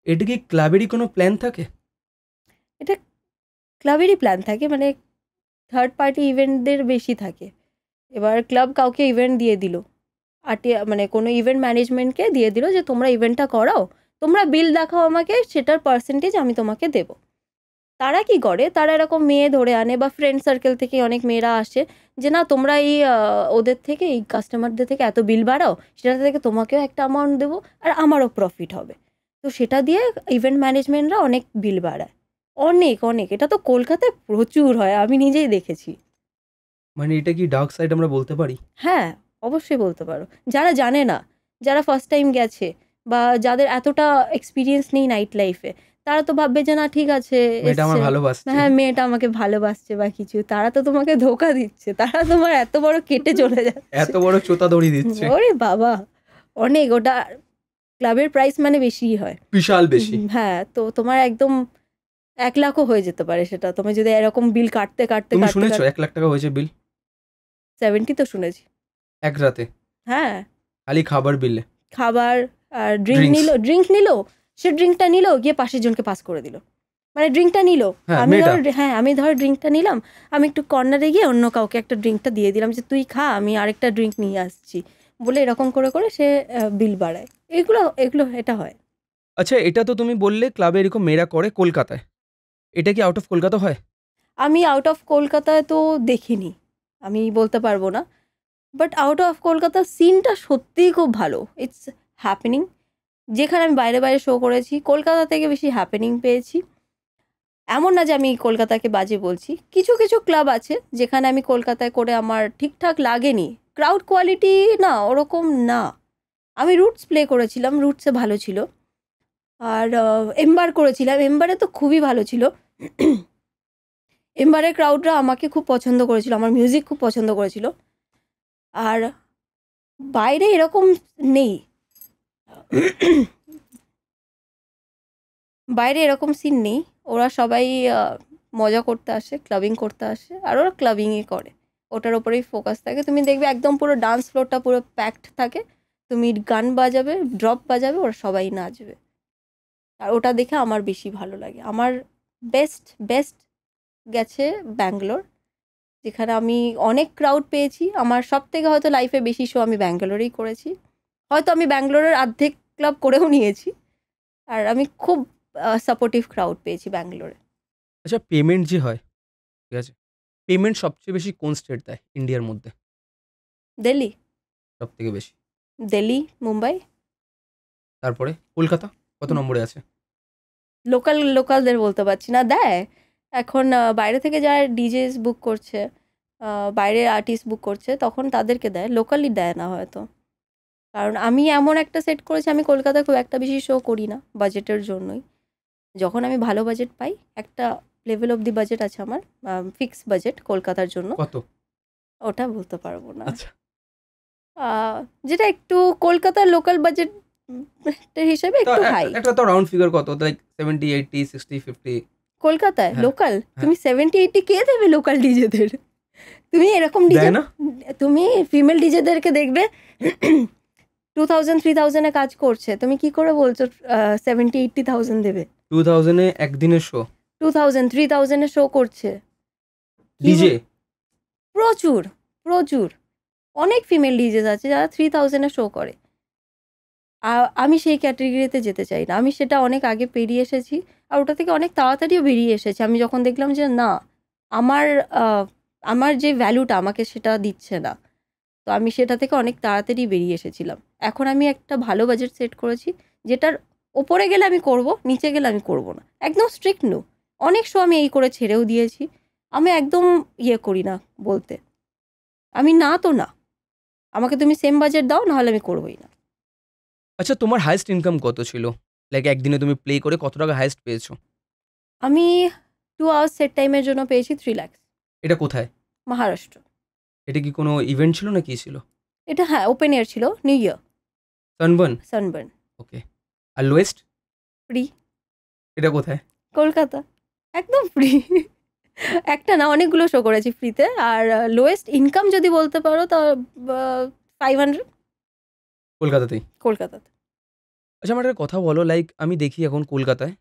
এটা কি ক্লাবেরই কোনো প্ল্যান থাকে? এটা ক্লাবেরই প্ল্যান থাকে, মানে থার্ড পার্টি ইভেন্টদের বেশি থাকে। এবার ক্লাব কাউকে ইভেন্ট দিয়ে দিল, মানে কোনো ইভেন্ট ম্যানেজমেন্টকে দিয়ে দিল যে তোমরা ইভেন্টটা করাও, তোমরা বিল দেখাও আমাকে, সেটার পার্সেন্টেজ আমি তোমাকে দেবো। তারা কি করে, তারা এরকম মেয়ে ধরে আনে, বা ফ্রেন্ড সার্কেল থেকে অনেক মেয়েরা আসে, যে না তোমরা এই ওদের থেকে, এই কাস্টমারদের থেকে এত বিল বাড়াও, সেটা থেকে তোমাকেও একটা অ্যামাউন্ট দেবো, আর আমারও প্রফিট হবে। তো সেটা দিয়ে ইভেন্ট ম্যানেজমেন্টরা অনেক বিল বাড়ায়, অনেক অনেক। এটা তো কলকাতায় প্রচুর হয়, আমি নিজেই দেখেছি। মানে এটা কি ডার্ক সাইড আমরা বলতে পারি? হ্যাঁ, অবশ্যই বলতে পারো। যারা জানে না, যারা ফার্স্ট টাইম গেছে, বা যাদের এতটা এক্সপিরিয়েন্স নেই নাইট লাইফে, তারা তো ভাববে যে না ঠিক আছে, মেয়েটা আমার এসছে, ভালোবাসছে। হ্যাঁ মেয়েটা আমাকে ভালোবাসছে বা কিছু। তারা তো তোমাকে ধোকা দিচ্ছে, তারা তোমার এত বড় কেটে চলে যাচ্ছে। এত বড় চোতা দড়ি দিচ্ছে, ওরে বাবা, অনেক। ওটা ক্লাবের প্রাইস মানে বেশিই হয়, বিশাল বেশি। হ্যাঁ। তো তোমার একদম 1,00,000ও হয়ে যেতে পারে সেটা, তুমি যদি এরকম বিল কাটতে কাটতে তুমি কাটতে শুনেছো কাটতে। 1 লাখ টাকা হয়েছে বিল 70 তো শুনেছি। এক রাতে, হ্যাঁ, খালি খাবার বিলে? খাবার আর Drinks. ড্রিঙ্ক নিল, সে ড্রিঙ্কটা নিল, গিয়ে পাশের জনকে পাস করে দিল। মানে ড্রিঙ্কটা নিল, হ্যাঁ, আমি মেয়েটা। আমি ধর ড্রিঙ্কটা নিলাম, আমি একটু কর্নারে গিয়ে অন্য কাউকে একটা ড্রিঙ্কটা দিয়ে দিলাম, যে তুই খা, আমি আরেকটা ড্রিঙ্ক নিয়ে আসছি, বলে এরকম করে করে সে বিল বাড়ায়। এগুলো এগুলো এটা হয়। আচ্ছা, এটা তো তুমি বললে ক্লাবে এরকম মেয়েরা করে কলকাতায়। এটা কি আউট অফ কলকাতা হয়? আমি আউট অফ কলকাতায় তো দেখিনি, আমি বলতে পারবো না। বাট আউট অফ কলকাতা সিনটা সত্যিই খুব ভালো, ইটস হ্যাপেনিং। যেখানে আমি বাইরে বাইরে শো করেছি, কলকাতা থেকে বেশি হ্যাপেনিং পেয়েছি। এমন না যে আমি কলকাতাকে বাজে বলছি, কিছু কিছু ক্লাব আছে যেখানে আমি কলকাতায় করে আমার ঠিকঠাক লাগেনি, ক্রাউড কোয়ালিটি না ওরকম না। আমি রুটস প্লে করেছিলাম, রুটসে ভালো ছিল। আর এম্বার করেছিলাম, এম্বারে তো খুবই ভালো ছিল। এম্বারের ক্রাউডরা আমাকে খুব পছন্দ করেছিল, আমার মিউজিক খুব পছন্দ করেছিল। আর বাইরে এরকম নেই, বাইরে এরকম সিন নেই। ওরা সবাই মজা করতে আসে, ক্লাবিং করতে আসে, আর ওরা ক্লাবিংই করে, ওটার ওপরেই ফোকাস থাকে। তুমি দেখবে একদম পুরো ডান্স ফ্লোরটা পুরো প্যাকড থাকে, তুমি গান বাজাবে, ড্রপ বাজাবে, ওরা সবাই নাচবে। আর ওটা দেখে আমার বেশি ভালো লাগে। আমার বেস্ট বেস্ট গেছে ব্যাঙ্গালোর, যেখানে আমি অনেক ক্রাউড পেয়েছি। আমার সব থেকে হয়তো লাইফে বেশি শো আমি ব্যাঙ্গালোরেই করেছি, হয়তো আমি ব্যাঙ্গালোরের অর্ধেক ক্লাব করেও নিয়েছি। আর আমি খুব সাপোর্টিভ ক্রাউড পেয়েছি ব্যাঙ্গালোরে। আচ্ছা, পেমেন্ট যে হয়, ঠিক আছে, পেমেন্ট সবচেয়ে বেশি কোন স্টেট দেয় ইন্ডিয়ার মধ্যে দিল্লি, সব থেকে বেশি? দিল্লি, মুম্বাই। তারপরে কলকাতা কত নম্বরে আছে? লোকালদের বলতে পারছি না, দেয় এখন বাইরে থেকে যারা ডিজেস বুক করছে, বাইরের আর্টিস্ট বুক করছে, তখন তাদেরকে দেয়, লোকালি দেয় না হয়তো। কারণ আমি এমন একটা সেট করেছি, আমি কলকাতায় খুব একটা বেশি শো করি না বাজেটের জন্যই। যখন আমি ভালো বাজেট পাই, একটা লেভেল অব দি বাজেট আছে আমার, ফিক্স বাজেট কলকাতার জন্য, কত? ওটা বলতে পারবো না। আচ্ছা, যেটা একটু কলকাতার লোকাল বাজেট হিসেবে তো একটু হাই। একটা তো রাউন্ড ফিগার কত, লাইক 70, 80, 60, 50? কলকাতায় হ্যাঁ, লোকাল হ্যাঁ। তুমি 70-80 কে দেবে লোকাল ডিজেদের? তুমি এরকম ডিজে, দেয় না? তুমি ফিমেল ডিজেদেরকে দেখবে 2,000-3,000-এ কাজ করছে, তুমি কি করে বলছো 70-80,000 দেবে? 2000-এ একদিনের শো 2,000-3,000-এ শো করছে। কি ডিজে? প্রচুর প্রচুর, অনেক ফিমেল ডিজেস আছে যারা 3,000-এ শো করে। আমি সেই ক্যাটেগরিতে যেতে চাই না। আমি সেটা অনেক আগে পেরিয়ে এসেছি, আর ওটা থেকে অনেক তাড়াতাড়িও বেরিয়ে এসেছি। আমি যখন দেখলাম যে না, আমার আমার যে ভ্যালুটা আমাকে সেটা দিচ্ছে না, তো আমি সেটা থেকে অনেক তাড়াতাড়ি বেরিয়ে এসেছিলাম। এখন আমি একটা ভালো বাজেট সেট করেছি, যেটার ওপরে গেলে আমি করব, নিচে গেলে আমি করব না। একদম স্ট্রিক্ট নো। অনেক শো আমি এই করে ছেড়েও দিয়েছি। আমি একদম করি না বলতে, আমি না তো না, আমাকে তুমি সেম বাজেট দাও, নাহলে আমি করবোই না। আচ্ছা, তোমার হাইয়েস্ট ইনকাম কত ছিল? লাইক একদিনে তুমি প্লে করে কত টাকা হাইয়েস্ট পেয়েছো? আমি 2 আওয়ার্স সেট টাইমের জন্য পেয়েছি 3 লাখ। এটা কোথায়? মহারাষ্ট্র। এটা কি কোনো ইভেন্ট ছিল না কি ছিল? এটা হ্যাঁ, ওপেন এয়ার ছিল, নিউ ইয়ার। সানবার্ন? সানবার্ন। ওকে। আর লোয়েস্ট? ফ্রি। এটা কোথায়? কলকাতা। একদম ফ্রি। একটা না, অনেকগুলো শো করেছি ফ্রিতে। আর লোয়েস্ট ইনকাম যদি বলতে পারো তা 500। কলকাতাতেই? কলকাতাতে। আচ্ছা, আমার একটা কথা বলো, লাইক আমি দেখি এখন কলকাতায়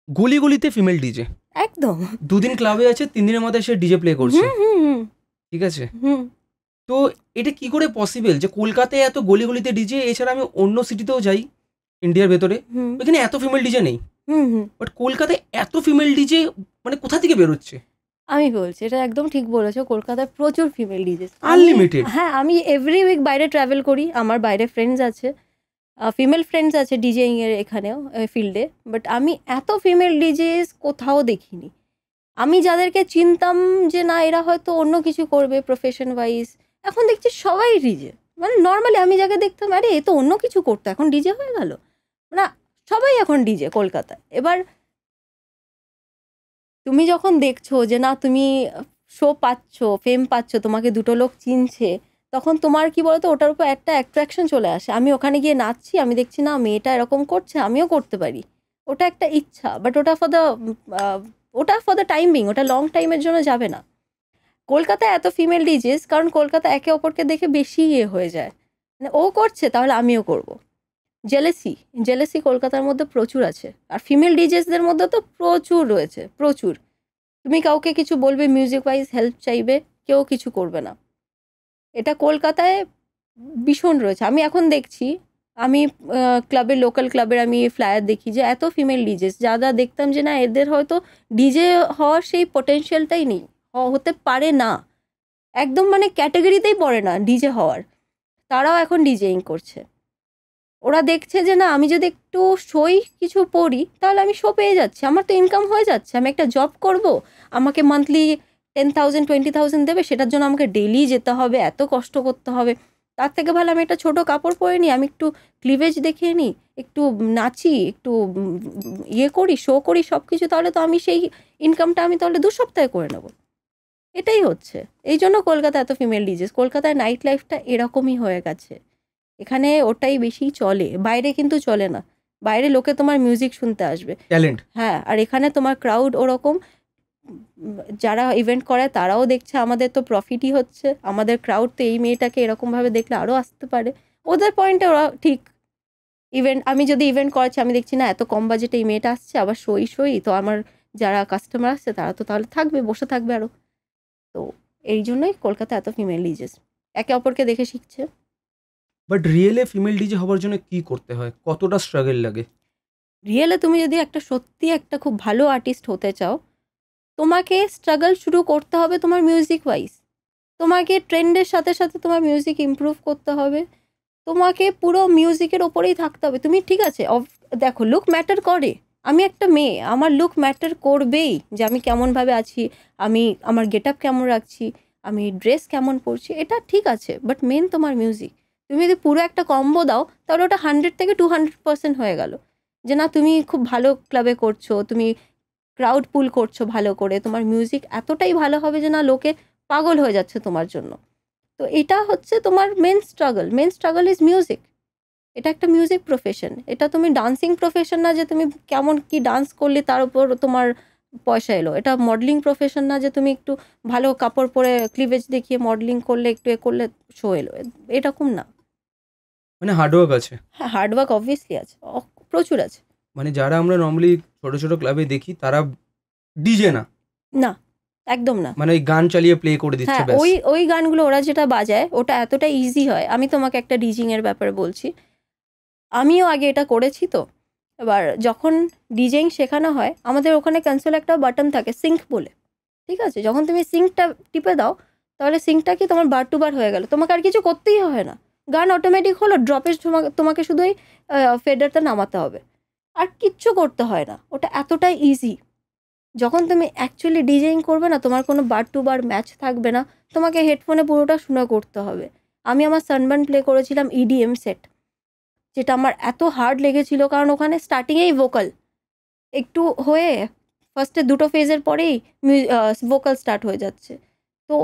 গলি গলিতে ফিমেল ডিজে। একদম। 2 দিন ক্লাবে আছে, 3 দিনের মাথায় সে ডিজে প্লে করছে। হুম হুম হুম ঠিক আছে? হুম। তো এটা কি করে পসিবল যে কলকাতায় এত গলি গলিতে ডিজে, এছাড়া আমি অন্য সিটিতেও যাই ইন্ডিয়ার ভেতরে, হুম ওইখানে এত ফিমেল ডিজে নেই, হুম হুম। বাট কলকাতায় এত ফিমেল ডিজে মানে কোথা থেকে বেরোচ্ছে? আমি বলছি, এটা একদম ঠিক বলেছো, কলকাতায় প্রচুর ফিমেল ডিজে। আনলিমিটেড। হ্যাঁ, আমি এভরি উইক বাইরে ট্রাভেল করি, আমার বাইরে ফ্রেন্ডস আছে, ফিমেল ফ্রেন্ডস আছে ডিজেইং এর এখানেও ফিল্ডে। বাট আমি এত ফিমেল ডিজেস কোথাও দেখিনি। আমি যাদেরকে চিনতাম যে না এরা হয়তো অন্য কিছু করবে প্রফেশন ওয়াইজ, এখন দেখছি সবাই ডিজে। মানে নর্মালি আমি যাকে দেখতাম, আরে এ তো অন্য কিছু করতো, এখন ডিজে হয়ে গেল। না, সবাই এখন ডিজে কলকাতায়। এবার তুমি যখন দেখছো যে না, তুমি শো পাচ্ছ, ফেম পাচ্ছ, তোমাকে দুটো লোক চিনছে, তখন তোমার কি বলতো, ওটার উপর একটা অ্যাট্রাকশন চলে আসে। আমি ওখানে গিয়ে নাচছি, আমি দেখছি না মেয়েটা এরকম করছে, আমিও করতে পারি। ওটা একটা ইচ্ছা, বাট ওটা ফর দ্য টাইম বিং, ওটা লং টাইমের জন্য যাবে না। কলকাতায় এত ফিমেল ডিজেস কারণ কলকাতা একে অপরকে দেখে বেশি হয়ে যায়, মানে ও করছে তাহলে আমিও করব। জেলেসি, জেলেসি কলকাতার মধ্যে প্রচুর আছে। আর ফিমেল ডিজেসদের মধ্যে তো প্রচুর রয়েছে, প্রচুর। তুমি কাউকে কিছু বলবে, মিউজিক ওয়াইজ হেল্প চাইবে, কেউ কিছু করবে না। এটা কলকাতায় ভীষণ রয়েছে। আমি এখন দেখছি, আমি ক্লাবের, লোকাল ক্লাবের আমি ফ্লায়ার দেখি যে এত ফিমেল ডিজেস, যা দেখতাম যে না এদের হয়তো ডিজে হওয়ার সেই পোটেনশিয়ালটাই নেই, হতে পারে না, একদম মানে ক্যাটাগরিতেই পড়ে না ডিজে হওয়ার, তারাও এখন ডিজেইং করছে। ওরা দেখছে যে না, আমি যদি একটু শোই কিছু পড়ি, তাহলে আমি শো পেয়ে যাচ্ছি, আমার তো ইনকাম হয়ে যাচ্ছে। আমি একটা জব করব, আমাকে মান্থলি 10,000 20,000 দেবে, সেটার জন্য আমাকে ডেলি যেতে হবে, এত কষ্ট করতে হবে। তার থেকে ভালো আমি একটা ছোটো কাপড় পরে নিই, আমি একটু ক্লিভেজ দেখিয়ে নিই, একটু নাচি, একটু করি, শো করি সব কিছু, তাহলে তো আমি সেই ইনকামটা আমি তাহলে 2 সপ্তাহে করে নেব। এটাই হচ্ছে। এই জন্য কলকাতা এত ফিমেল ডিজেস। কলকাতায় নাইট লাইফটা এরকমই হয়ে গেছে, এখানে ওটাই বেশি চলে, বাইরে কিন্তু চলে না। বাইরে লোকে তোমার মিউজিক শুনতে আসবে, ট্যালেন্ট। হ্যাঁ, আর এখানে তোমার ক্রাউড ওরকম। যারা ইভেন্ট করে তারাও দেখছে আমাদের তো প্রফিটই হচ্ছে, আমাদের ক্রাউড তো এই মেয়েটাকে এরকমভাবে দেখলে আরও আসতে পারে। ওদের পয়েন্টে ওরা ঠিক। আমি যদি ইভেন্ট করাচ্ছি, আমি দেখছি না এত কম বাজেটে এই মেয়েটা আসছে, আবার সই তো আমার যারা কাস্টমার আসছে তারা তো তাহলে থাকবে, বসে থাকবে আরও। তো এই জন্যই কলকাতা এত ফিমেল ডিজেস, একে অপরকে দেখে শিখছে। বাট রিয়েলে ফিমেল ডিজে হবার জন্য কি করতে হয়, কতটা স্ট্রাগল লাগে? রিয়েলে তুমি যদি সত্যি একটা খুব ভালো আর্টিস্ট হতে চাও, তোমাকে স্ট্রাগল শুরু করতে হবে তোমার মিউজিক ওয়াইজ। তোমাকে ট্রেন্ডের সাথে সাথে তোমার মিউজিক ইমপ্রুভ করতে হবে, তোমাকে পুরো মিউজিকের ওপরেই থাকতে হবে। তুমি ঠিক আছে, দেখো লুক ম্যাটার করে, আমি একটা মেয়ে, আমার লুক ম্যাটার করবেই, যে আমি কেমনভাবে আছি, আমি আমার গেট আপ কেমন রাখছি, আমি ড্রেস কেমন পরছি, এটা ঠিক আছে, বাট মেন তোমার মিউজিক। তুমি যদি পুরো একটা কম্বো দাও, তাহলে ওটা 100 থেকে 200% হয়ে গেল। যে না, তুমি খুব ভালো ক্লাবে করছো, তুমি ক্রাউড পুল করছো ভালো করে, তোমার মিউজিক এতটাই ভালো হবে যে না, লোকে পাগল হয়ে যাচ্ছে তোমার জন্য। তো এটা হচ্ছে তোমার মেন স্ট্রাগল ইজ মিউজিক। এটা একটা মিউজিক প্রফেশন, এটা তুমি ডান্সিং প্রফেশন না যে তুমি কেমন কি ডান্স করলে তার উপর তোমার পয়সা এলো। এটা মডেলিং প্রফেশন না যে তুমি একটু ভালো কাপড় পরে ক্লিভেজ দেখিয়ে মডেলিং করলে, একটু করলে শো এলো, এরকম না। মানে হার্ডওয়ার্ক আছে। হ্যাঁ, হার্ডওয়ার্ক অবভিয়াসলি আছে, প্রচুর আছে। মানে যারা আমরা নর্মালি ছোট ছোট ক্লাবে দেখি তারা ডিজে না, না, একদম না। মানে ওই গান চালিয়ে প্লে করে দিচ্ছে হ্যাঁ, ব্যাস। ওই গানগুলো ওরা যেটা বাজায় ওটা এতটা ইজি হয়। আমি তোমাকে একটা ডিজিং এর ব্যাপারে বলছি। আমিও আগে এটা করেছি তো। এবার যখন ডিজেইং শেখানো হয় আমাদের ওখানে কনসোলে একটা বাটন থাকে সিঙ্ক বলে, ঠিক আছে? যখন তুমি সিঙ্কটা টিপে দাও তাহলে সিঙ্কটা কি তোমার বার টু বার হয়ে গেল, তোমাকে আর কিছু করতেই হয় না, গান অটোমেটিক হলো, ড্রপের তোমাকে শুধুই ফেডারটা নামাতে হবে, আর কিচ্ছু করতে হয় না, ওটা এতটাই ইজি। যখন তুমি অ্যাকচুয়ালি ডিজেইং করবে না তোমার কোনো বার টু বার ম্যাচ থাকবে না, তোমাকে হেডফোনে পুরোটা শুনে করতে হবে। আমি আমার সানবার্ন প্লে করেছিলাম ইডিএম সেট, যেটা আমার এত হার্ড লেগেছিল কারণ ওখানে স্টার্টিংয়েই ভোকাল একটু হয়ে ফার্স্টে দুটো ফেজের পরেই ভোকাল স্টার্ট হয়ে যাচ্ছে। তো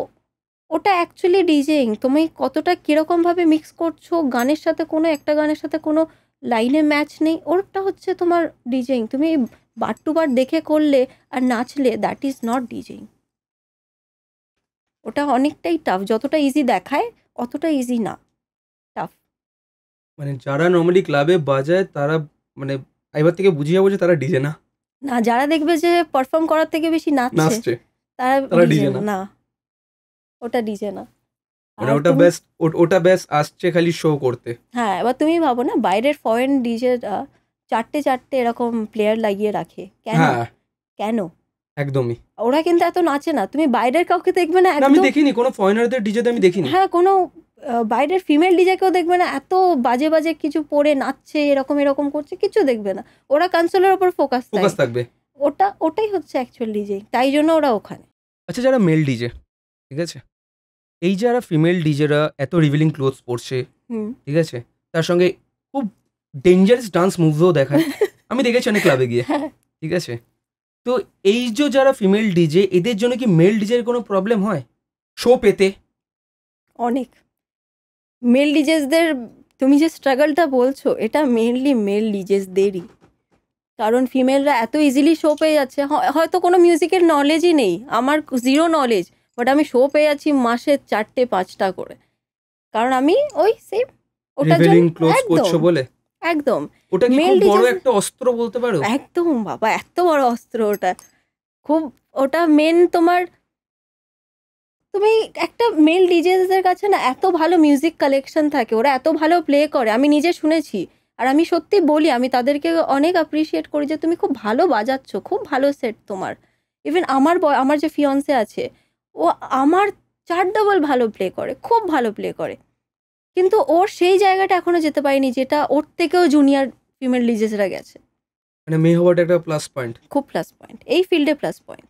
ওটা অ্যাকচুয়ালি ডিজেইং, তুমি কতটা কীরকমভাবে মিক্স করছো, গানের সাথে কোনো একটা গানের সাথে কোনো লাইনে ম্যাচ নেই, ওটা হচ্ছে তোমার ডিজেইং। তুমি বার টু বার দেখে করলে আর নাচলে, দ্যাট ইজ নট ডিজেইং। ওটা অনেকটাই টাফ, যতটা ইজি দেখায় অতটা ইজি না, টাফ। মানে যারা নর্মালি ক্লাবে বাজায় তারা মানে এবার থেকে বুঝে যাবো যে তারা ডিজে না, না, যারা দেখবে যে পারফর্ম করার থেকে বেশি নাচছে নাচছে, তারা তারা ডিজে ডিজে না। না, ওটা ডিজে না। মানে আর ওটা তুমি, ব্যাস ওটা ব্যাস আসছে খালি শো করতে। হ্যাঁ, এবার তুমি ভাবো না বাইরের ফরেন ডিজেরা চারটে চারটে এরকম প্লেয়ার লাগিয়ে রাখে কেন? হ্যাঁ কেন? একদমই। ওরা কিন্তু এত নাচে না, তুমি বাইরের কাউকে দেখবে না না আমি একদম। দেখিনি কোনো ফরেনারদের ডিজেতে, আমি দেখিনি। হ্যাঁ, কোনো বাইরের ফিমেল ডিজেকেও দেখবে না এত বাজে বাজে কিছু পরে নাচছে, এরকম এরকম করছে, কিছু দেখবে না। ওরা কনসোলের ওপর ফোকাস থাকবে। ওটাই হচ্ছে অ্যাকচুয়াল ডিজে, তাই জন্য ওরা ওখানে। আচ্ছা যারা মেল ডিজে, ঠিক আছে, এই যারা ফিমেল ডিজেরা এত রিভিলিং ক্লোথস পরছে, ঠিক আছে, তার সঙ্গে খুব ডেঞ্জারাস ডান্স মুভও দেখায়, আমি দেখেছি অনেক ক্লাবে গিয়ে, ঠিক আছে। তো এই যে যারা ফিমেল ডিজে এদের জন্য কি মেল ডিজের কোনো প্রবলেম হয় শো পেতে? অনেক মেল ডিজেসদের, তুমি যে স্ট্রাগলটা বলছো এটা মেনলি মেল ডিজেসদেরই, কারণ ফিমেলরা এত ইজিলি শো পেয়ে যাচ্ছে। হয়তো কোনো মিউজিকের নলেজই নেই, আমার জিরো নলেজ, বাট আমি শো পেয়ে যাচ্ছি মাসে 4-5টা করে, কারণ আমি ওই সেম ওটার রিভিলিং জন্য ক্লোথস পরছো বলে। একদম ওটা কি মেল খুব বড় ডিজেস, একটা অস্ত্র বলতে পারো? একদম বাবা, এত বড় অস্ত্র ওটা, খুব। ওটা মেন তোমার, তুমি একটা মেল ডিজেসদের কাছে না এত ভালো মিউজিক কালেকশন থাকে, ওরা এত ভালো প্লে করে, আমি নিজে শুনেছি। আর আমি সত্যি বলি, আমি তাদেরকে অনেক অ্যাপ্রিসিয়েট করি যে তুমি খুব ভালো বাজাচ্ছ, খুব ভালো সেট তোমার। ইভেন আমার যে ফিয়ন্সে আছে, ও আমার 4 ডাবল ভালো প্লে করে, খুব ভালো প্লে করে, কিন্তু ওর সেই জায়গাটা এখনো যেতে পারেনি যেটা ওর থেকেও জুনিয়র ফিমেল ডিজেসরা গেছে। মানে মেয়ে হওয়াটা একটা প্লাস পয়েন্ট, খুব প্লাস পয়েন্ট, এই ফিল্ডে প্লাস পয়েন্ট।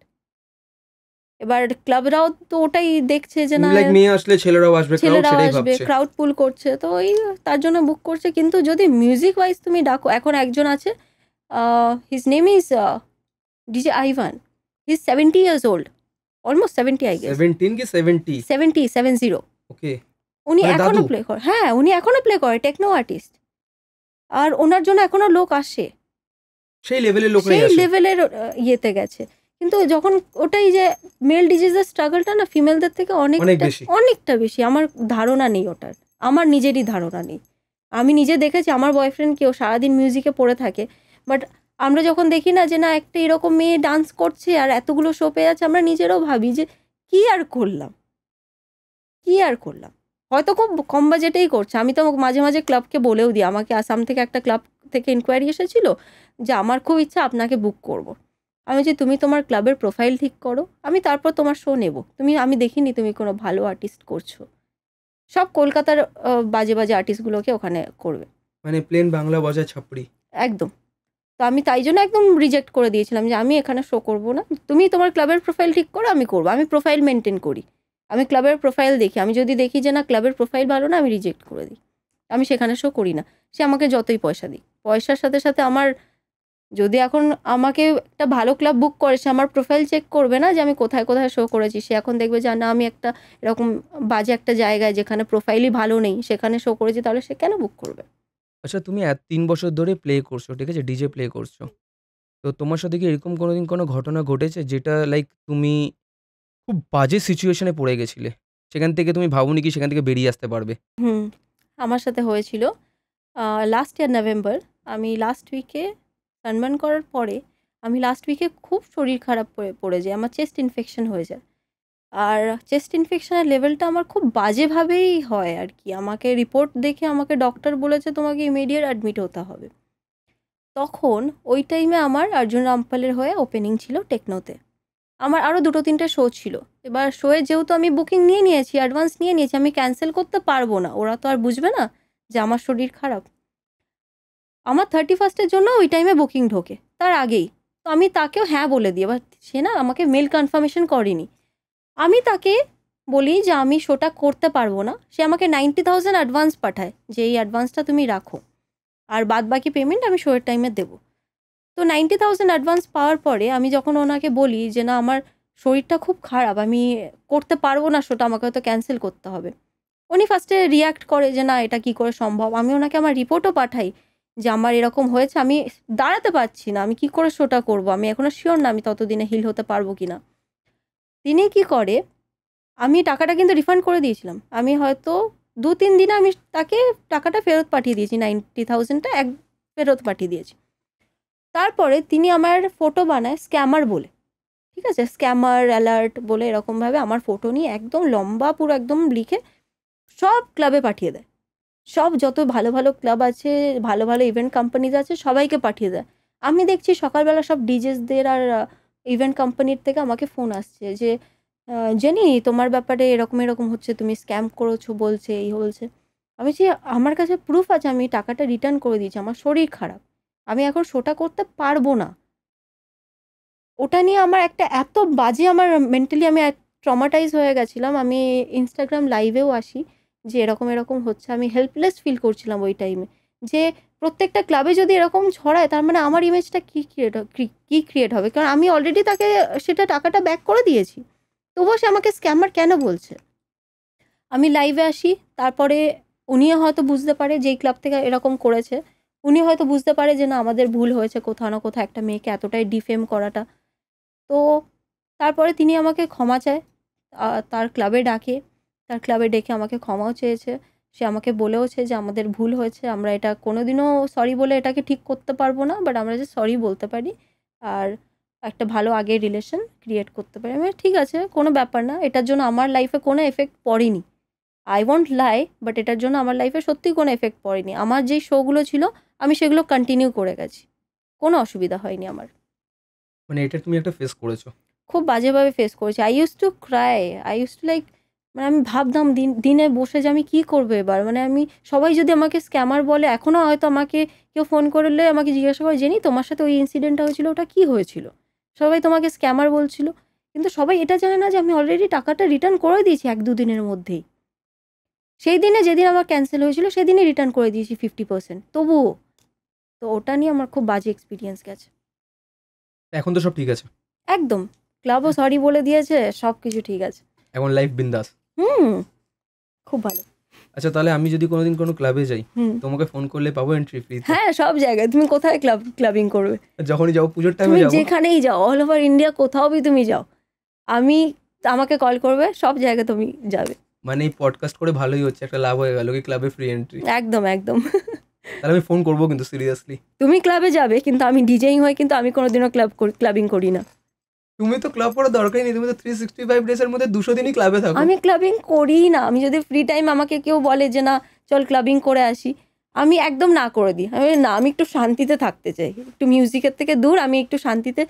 এবার ক্লাবরাও তো ওটাই দেখছে যে না, লাইক মেয়ে আসলে ছেলেরাও আসবে, ছেলেরাও সেটাই আসবে, ভাবছে। ক্রাউড পুল করছে, তো ওই তার জন্য বুক করছে। কিন্তু যদি মিউজিক ওয়াইজ তুমি ডাকো, এখন একজন আছে, his name is DJ Ivan, he is 70 years old, almost 70 I guess, 17 কি 70? 70 ওকে, উনি মানে এখনো দাদু? প্লে করে, হ্যাঁ উনি এখনো প্লে করে, টেকনো আর্টিস্ট, আর ওনার জন্য এখনো লোক আসে, সেই লেভেলের লোকরাই সেই আসে। লেভেলের ইয়েতে গেছে। কিন্তু যখন ওটাই যে মেল ডিজিজের স্ট্রাগলটা না ফিমেলদের থেকে অনেক অনেকটা বেশি। অনেকটা বেশি, আমার ধারণা নেই ওটার, আমার নিজেরই ধারণা নেই। আমি নিজে দেখেছি আমার বয়ফ্রেন্ড কেউ সারাদিন মিউজিকে পড়ে থাকে, বাট আমরা যখন দেখি না যে না একটা এরকম মেয়ে ডান্স করছে আর এতগুলো শো পেয়ে যাচ্ছে, আমরা নিজেরাও ভাবি যে কি আর করলাম, কি আর করলাম, হয়তো খুব কম বাজেটেই করছে। আমি তো মাঝে মাঝে ক্লাবকে বলেও দিই, আমাকে আসাম থেকে একটা ক্লাব থেকে ইনকোয়ারি এসেছিল যে আমার খুব ইচ্ছা আপনাকে বুক করব। আমি যে তুমি তোমার ক্লাবের প্রোফাইল ঠিক করো, আমি তারপর তোমার শো নেব। আমি দেখিনি তুমি কোনো ভালো আর্টিস্ট করছো, সব কলকাতার বাজে বাজে আর্টিস্টগুলোকে ওখানে করবে, মানে প্লেন বাংলা বাজায় ছাপড়ি একদম। তো আমি তাই জন্য একদম রিজেক্ট করে দিয়েছিলাম যে আমি এখানে শো করব না, তুমি তোমার ক্লাবের প্রোফাইল ঠিক করো, আমি করবো। আমি প্রোফাইল মেনটেন করি, আমি ক্লাবের প্রোফাইল দেখি, আমি যদি দেখি যে না ক্লাবের প্রোফাইল ভালো না, আমি রিজেক্ট করে দিই, আমি সেখানে শো করি না। সে আমাকে যতই পয়সা দিই, পয়সার সাথে সাথে আমার, যদি এখন আমাকে একটা ভালো ক্লাব বুক করে, সে আমার প্রোফাইল চেক করবে না যে আমি কোথায় কোথায় শো করেছি, সে এখন দেখবে যে না আমি একটা এরকম বাজে একটা জায়গায় যেখানে প্রোফাইলই ভালো নেই সেখানে শো করেছি, তাহলে সে কেন বুক করবে? আচ্ছা তুমি 3 বছর ধরে প্লে করছো, ঠিক আছে, ডিজে প্লে করছো, তো তোমার সাথে কি এরকম কোনোদিন কোনো ঘটনা ঘটেছে যেটা লাইক তুমি খুব বাজে সিচুয়েশনে পড়ে গেছিলে, সেখান থেকে তুমি ভাবোনি কি সেখান থেকে বেরিয়ে আসতে পারবে? আমার সাথে হয়েছিল লাস্ট ইয়ার নভেম্বর। আমি লাস্ট উইকে সানবার্ন করার পরে আমি লাস্ট উইকে খুব শরীর খারাপ পড়ে যায়, আমার চেস্ট ইনফেকশন হয়ে যায়। আর চেস্ট ইনফেকশনের লেভেলটা আমার খুব বাজেভাবেই হয় আর কি। আমাকে রিপোর্ট দেখে আমাকে ডক্টর বলেছে তোমাকে ইমিডিয়েট অ্যাডমিট হতে হবে। তখন ওই টাইমে আমার অর্জুন রামপালের হয়ে ওপেনিং ছিল টেকনোতে। আমার আরও 2-3টে শো ছিল। এবার শোয়ে যেহেতু আমি বুকিং নিয়ে নিয়েছি, অ্যাডভান্স নিয়ে নিয়েছি, আমি ক্যান্সেল করতে পারবো না। ওরা তো আর বুঝবে না যে আমার শরীর খারাপ। আমার 31st জন্য ওই টাইমে বুকিং ঢোকে, তার আগেই। তো আমি তাকেও হ্যাঁ বলে দিই। এবার সে না আমাকে মেল কনফার্মেশন করেনি। আমি তাকে বলি যে আমি শোটা করতে পারবো না। সে আমাকে 90,000 অ্যাডভান্স পাঠায় যে এই অ্যাডভান্সটা তুমি রাখো, আর বাদ বাকি পেমেন্ট আমি শোয়ের টাইমে দেবো। তো 90,000 অ্যাডভান্স পাওয়ার পরে আমি যখন ওনাকে বলি যে না আমার শরীরটা খুব খারাপ, আমি করতে পারবো না শোটা, আমাকে হয়তো ক্যান্সেল করতে হবে, উনি ফার্স্টে রিয়াক্ট করে যে না এটা কি করে সম্ভব। আমি ওনাকে আমার রিপোর্টও পাঠাই যে আমার এরকম হয়েছে, আমি দাঁড়াতে পারছি না, আমি কি করে শোটা করব, আমি এখনও শিওর না আমি ততদিনে হিল হতে পারবো কি না। তিনি কি করে, আমি টাকাটা কিন্তু রিফান্ড করে দিয়েছিলাম। আমি হয়তো 2-3 দিনে আমি তাকে টাকাটা ফেরত পাঠিয়ে দিয়েছি, 90,000টা ফেরত পাঠিয়ে দিয়েছি। তারপরে তিনি আমার ফটো বানায় স্ক্যামার বলে, ঠিক আছে, স্ক্যামার অ্যালার্ট বলে এরকমভাবে আমার ফটো নিয়ে একদম লম্বা পুরো একদম লিখে সব ক্লাবে পাঠিয়ে দেয়। সব যত ভালো ভালো ক্লাব আছে, ভালো ভালো ইভেন্ট কোম্পানিজ আছে, সবাইকে পাঠিয়ে দেয়। আমি দেখছি সকালবেলা সব ডিজেসদের আর ইভেন্ট কোম্পানির থেকে আমাকে ফোন আসছে যে জেনি তোমার ব্যাপারে এরকম এরকম হচ্ছে, তুমি স্ক্যাম করেছো বলছে, এই বলছে। আমি যে আমার কাছে প্রুফ আছে, আমি টাকাটা রিটার্ন করে দিয়েছি, আমার শরীর খারাপ, আমি এখন শোটা করতে পারবো না। ওটা নিয়ে আমার একটা এত বাজে, আমার মেন্টালি আমি ট্রমাটাইজ হয়ে গেছিলাম। আমি ইনস্টাগ্রাম লাইভেও আসি যে এরকম এরকম হচ্ছে, আমি হেল্পলেস ফিল করছিলাম ওই টাইমে যে প্রত্যেকটা ক্লাবে যদি এরকম ছড়ায় তার মানে আমার ইমেজটা কী ক্রিয়েট হবে, কারণ আমি অলরেডি তাকে সেটা টাকাটা ব্যাক করে দিয়েছি, তবুও সে আমাকে স্ক্যামার কেন বলছে। আমি লাইভে আসি, তারপরে উনিও হয়তো বুঝতে পারে যেই ক্লাব থেকে এরকম করেছে, উনি হয়তো বুঝতে পারে যে না আমাদের ভুল হয়েছে কোথাও না কোথাও একটা মেয়েকে এতটাই ডিফেম করাটা। তো তারপরে তিনি আমাকে ক্ষমা চায়, তার ক্লাবে ডাকে, তার ক্লাবে ডেকে আমাকে ক্ষমাও চেয়েছে। সে আমাকে বলেওছে যে আমাদের ভুল হয়েছে, আমরা এটা কোনোদিনও সরি বলে এটাকে ঠিক করতে পারবো না, বাট আমরা যে সরি বলতে পারি আর একটা ভালো আগের রিলেশন ক্রিয়েট করতে পারি। আমি ঠিক আছে, কোনো ব্যাপার না, এটার জন্য আমার লাইফে কোনো এফেক্ট পড়েনি। আই ওয়ন্ট লাই, বাট এটার জন্য আমার লাইফে সত্যিই কোনো এফেক্ট পড়েনি। আমার যেই শোগুলো ছিল আমি সেগুলো কন্টিনিউ করে গেছি, কোনো অসুবিধা হয়নি আমার। মানে এটা তুমি একটা ফেস করেছো। খুব বাজেভাবে ফেস করেছি। I use to cry, I use to like, মানে আমি ভাবতাম দিনে বসে যে আমি কী করবো এবার, মানে আমি, সবাই যদি আমাকে স্ক্যামার বলে, এখনও হয়তো আমাকে কেউ ফোন করলে আমাকে জিজ্ঞাসা করে জেনি তোমার সাথে ওই ইনসিডেন্টটা হয়েছিল ওটা কী হয়েছিল, সবাই তোমাকে স্ক্যামার বলছিল, কিন্তু সবাই এটা জানে না যে আমি অলরেডি টাকাটা রিটার্ন করে দিয়েছি 1-2 দিনের মধ্যেই। সেই দিনে যেদিন আমার ক্যান্সেল হয়েছিল সেদিনই রিটার্ন করে দিয়েছি 50%, তবুও। তো ওটা নিয়ে আমার খুব বাজে এক্সপিরিয়েন্স গেছে। এখন তো সব ঠিক আছে। একদম, ক্লাবও সরি বলে দিয়েছে, সব কিছু ঠিক আছে। এখন লাইফ বিন্দাস। খুব ভালো। আচ্ছা তাহলে আমি যদি কোনোদিন কোনো ক্লাবে যাই, হুম, তোমাকে ফোন করলে পাবো এন্ট্রি ফ্রিতে? হ্যাঁ, সব জায়গায়। তুমি কোথায় ক্লাবিং করবে? যখনই যাবো পুজোর টাইমে তুমি যাবো। যেখানেই যাও, অল ওভার ইন্ডিয়া কোথাও তুমি যাও, আমি, আমাকে কল করবে, সব জায়গায় তুমি যাবে। মানে এই পডকাস্ট করে ভালোই হচ্ছে, একটা লাভ হয়ে গেল কি ক্লাবে ফ্রি এন্ট্রি। একদম একদম। তাহলে আমি ফোন করবো কিন্তু সিরিয়াসলি। তুমি ক্লাবে যাবে, কিন্তু আমি ডিজেইং হই, কিন্তু আমি কোনোদিনও ক্লাবিং করি না। তুমি তো ক্লাব করার দরকারই নেই, তুমি তো 365 ডেজ এর মধ্যে 200 দিনই ক্লাবে থাকো। আমি ক্লাবিং করি না। আমি যদি ফ্রি টাইম আমাকে কেউ বলে যে না চল ক্লাবিং করে আসি, আমি একদম না করে দিই। আমি বলি, না, আমি একটু শান্তিতে থাকতে চাই, একটু মিউজিকের থেকে দূর, আমি একটু শান্তিতে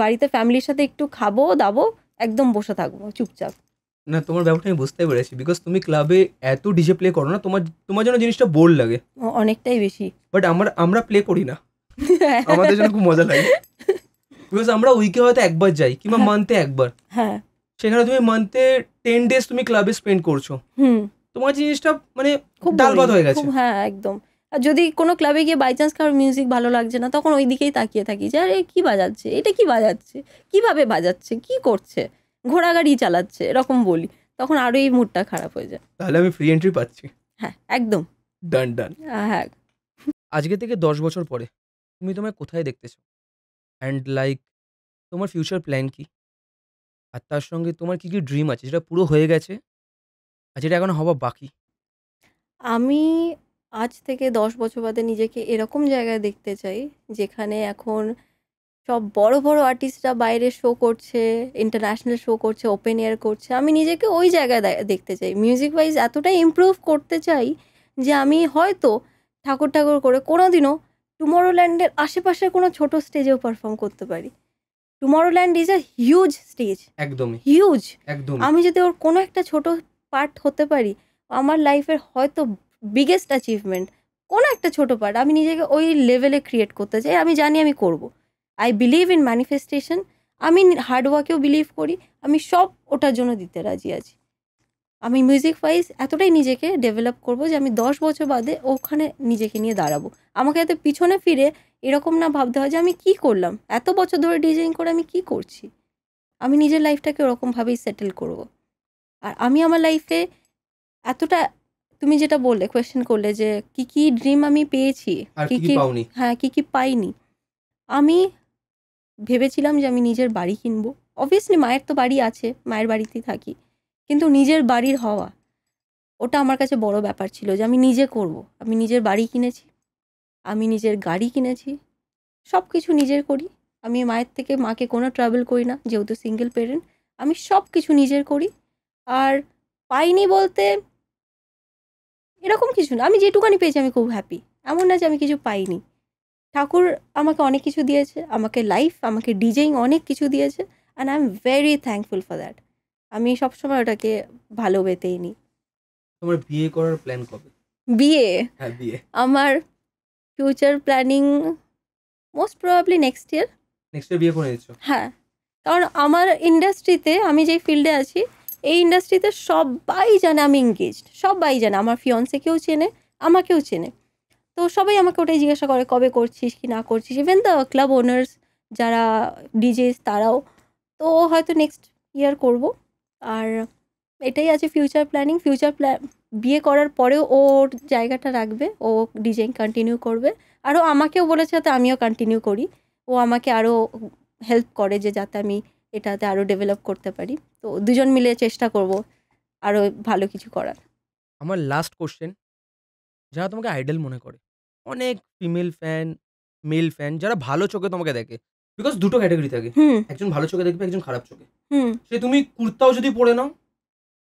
বাড়িতে ফ্যামিলির সাথে একটু খাবো দাবো, একদম বসে থাকবো চুপচাপ। না তোমার ব্যাপারটা আমি বুঝতে পেরেছি, বিকজ তুমি ক্লাবে এত ডিজে প্লে করো না, তোমার তোমার জন্য জিনিসটা বোর লাগে, অনেকটাই বেশি। বাট আমরা প্লে করি না, আমাদের জন্য খুব মজা লাগে। বিকজ আমরা উইকে হয়তো একবার যাই কিংবা মান্থে একবার, হ্যাঁ, সেখানে তুমি মান্থে 10 ডেজ তুমি ক্লাবে স্পেন্ড করছো, তোমার জিনিসটা মানে খুব ডাল ভাত হয়ে গেছে। হ্যাঁ, একদম। আর যদি কোনো ক্লাবে গিয়ে বাই চান্স কারোর মিউজিক ভালো লাগছে না, তখন ওই দিকেই তাকিয়ে থাকি যে আরে কী বাজাচ্ছে, এটা কি বাজাচ্ছে, কিভাবে বাজাচ্ছে, কি করছে, ঘোড়াগাড়ি চালাচ্ছে, এরকম বলি, তখন আরও এই মুডটা খারাপ হয়ে যায়। তাহলে আমি ফ্রি এন্ট্রি পাচ্ছি। হ্যাঁ, একদম। ডান ডান। হ্যাঁ। আজকে থেকে 10 বছর পরে তুমি তোমায় কোথায় দেখতেছো, অ্যান্ড লাইক তোমার ফিউচার প্ল্যান কি, আর তার সঙ্গে তোমার কি কি ড্রিম আছে যেটা পুরো হয়ে গেছে আর যেটা এখন হওয়া বাকি? আমি আজ থেকে 10 বছর বাদে নিজেকে এরকম জায়গায় দেখতে চাই যেখানে এখন সব বড় বড় আর্টিস্টরা বাইরে শো করছে, ইন্টারন্যাশনাল শো করছে, ওপেন এয়ার করছে, আমি নিজেকে ওই জায়গায় দেখতে চাই। মিউজিক ওয়াইজ এতটাই ইমপ্রুভ করতে চাই যে আমি হয়তো ঠাকুর ঠাকুর করে কোনোদিনও টুমরোল্যান্ডের আশেপাশে কোনো ছোট স্টেজেও পারফর্ম করতে পারি। টুমরোল্যান্ড ইজ আ হিউজ স্টেজ, একদমই হিউজ। একদমই আমি যদি ওর কোনো একটা ছোট পার্ট হতে পারি, আমার লাইফের হয়তো বিগেস্ট অ্যাচিভমেন্ট, কোনো একটা ছোট পার্ট, আমি নিজেকে ওই লেভেলে ক্রিয়েট করতে চাই। আমি জানি আমি করব। আই বিলিভ ইন ম্যানিফেস্টেশন, আমি হার্ডওয়ার্কেও বিলিভ করি, আমি সব ওটার জন্য দিতে রাজি আছি। আমি মিউজিক ওয়াইজ এতটাই নিজেকে ডেভেলপ করব যে আমি 10 বছর বাদে ওখানে নিজেকে নিয়ে দাঁড়াবো। আমাকে এত পিছনে ফিরে এরকম না ভাবতে হয় যে আমি কি করলাম, এত বছর ধরে ডিজাইন করে আমি কি করছি। আমি নিজের লাইফটাকে ওরকমভাবেই সেটেল করব। আর আমি আমার লাইফে এতটা, তুমি যেটা বললে, কোয়েশ্চেন করলে যে কি কি ড্রিম আমি পেয়েছি, আর কি কি কি কি, পাওনি? হ্যাঁ কি কি পাইনি। আমি ভেবেছিলাম যে আমি নিজের বাড়ি কিনবো। অবভিয়াসলি মায়ের তো বাড়ি আছে, মায়ের বাড়িতেই থাকি, কিন্তু নিজের বাড়ির হওয়া, ওটা আমার কাছে বড় ব্যাপার ছিল যে আমি নিজে করব। আমি নিজের বাড়ি কিনেছি, আমি নিজের গাড়ি কিনেছি, সব কিছু নিজের করি। আমি মাকে কোনো ট্রাভেল করি না, যেহেতু সিঙ্গেল পেরেন্ট। আমি সব কিছু নিজের করি। আর পাইনি বলতে এরকম কিছু না, আমি যেটুকানি পেয়েছি আমি খুব হ্যাপি। এমন না যে আমি কিছু পাইনি। ঠাকুর আমাকে অনেক কিছু দিয়েছে, আমাকে লাইফ, আমাকে ডিজাইন অনেক কিছু দিয়েছে, and I am very thankful for that. আমি সবসময় ওটাকে ভালো বেতেই নিই। তোমার বিয়ে করার প্ল্যান কবে? বিয়ে, হ্যাঁ, বিয়ে। আমার future planning most probably next year. Next year বিয়ে করে নিচ্ছ? হ্যাঁ, কারণ আমার ইন্ডাস্ট্রিতে, আমি যেই ফিল্ডে আছি, এই ইন্ডাস্ট্রিতে সবাই জানে আমি এঙ্গেজড, সবাই জানে। আমার ফিয়ন্সেকেও চেনে, আমাকেও চেনে। তো সবাই আমাকে ওটাই জিজ্ঞাসা করে কবে করছিস কি না করছিস। ইভেন দ্য ক্লাব ওনার্স যারা ডিজেস, তারাও। তো হয়তো নেক্সট ইয়ার করব। আর এটাই আছে ফিউচার প্ল্যানিং। বিয়ে করার পরেও ওর জায়গাটা রাখবে, ও ডিজাইন কন্টিনিউ করবে। আরও আমাকেও বলেছে যাতে আমিও কন্টিনিউ করি। ও আমাকে আরও হেল্প করে যে যাতে আমি এটাতে আরও ডেভেলপ করতে পারি। তো দুজন মিলে চেষ্টা করব আরও ভালো কিছু করার। আমার লাস্ট কোশ্চেন, যারা তোমাকে আইডল মনে করে, অনেক ফিমেল ফ্যান, মেল ফ্যান যারা ভালো চোখে তোমাকে দেখে, বিকজ দুটো ক্যাটাগরি থাকে, হুম একজন ভালো চোখে দেখবে, একজন খারাপ চোখে। হুম সে তুমি কুর্তাও যদি পরে নাও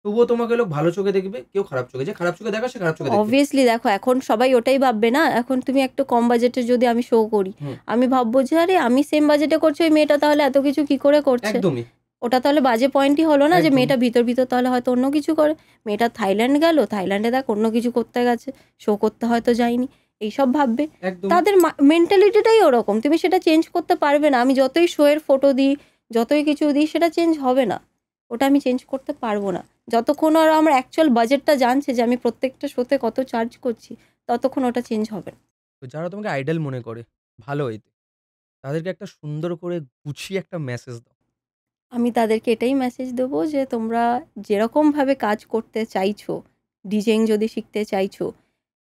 তবুও তোমাকে লোক ভালো চোখে দেখবে, কেউ খারাপ চোখে। যে খারাপ চোখে দেখা সে খারাপ চোখে দেখবে। অবভিয়াসলি দেখো, এখন সবাই ওটাই ভাববে না। এখন তুমি একটু কম বাজেটে যদি আমি শো করি, হুম, আমি ভাববো যে আরে আমি সেম বাজেটে করছি, ওই মেয়েটা তাহলে এত কিছু কি করে করছে। একদমই ওটা তাহলে বাজে পয়েন্টই হলো না, যে একদম মেয়েটা ভিতর ভিতর তাহলে হয়তো অন্য কিছু করে। মেয়েটা থাইল্যান্ড গেল, থাইল্যান্ডে দেখ অন্য কিছু করতে গেছে, শো করতে হয়তো যায়নি, এইসব ভাববে। একদম তাদের মেন্টালিটিটাই ওরকম, তুমি সেটা চেঞ্জ করতে পারবে না। আমি যতই শোয়ের ফটো দিই, যতই কিছু দিই, সেটা চেঞ্জ হবে না। ওটা আমি চেঞ্জ করতে পারবো না। যতক্ষণ আর আমার অ্যাকচুয়াল বাজেটটা জানছে যে আমি প্রত্যেকটা শোতে কত চার্জ করছি, ততক্ষণ ওটা চেঞ্জ হবে না। তো যারা তোমাকে আইডল মনে করে ভালো হইতে, তাদেরকে একটা সুন্দর করে গুছিয়ে একটা মেসেজ দাও। আমি তাদেরকে এটাই মেসেজ দেবো যে তোমরা যেরকমভাবে কাজ করতে চাইছো, ডিজাইন যদি শিখতে চাইছো,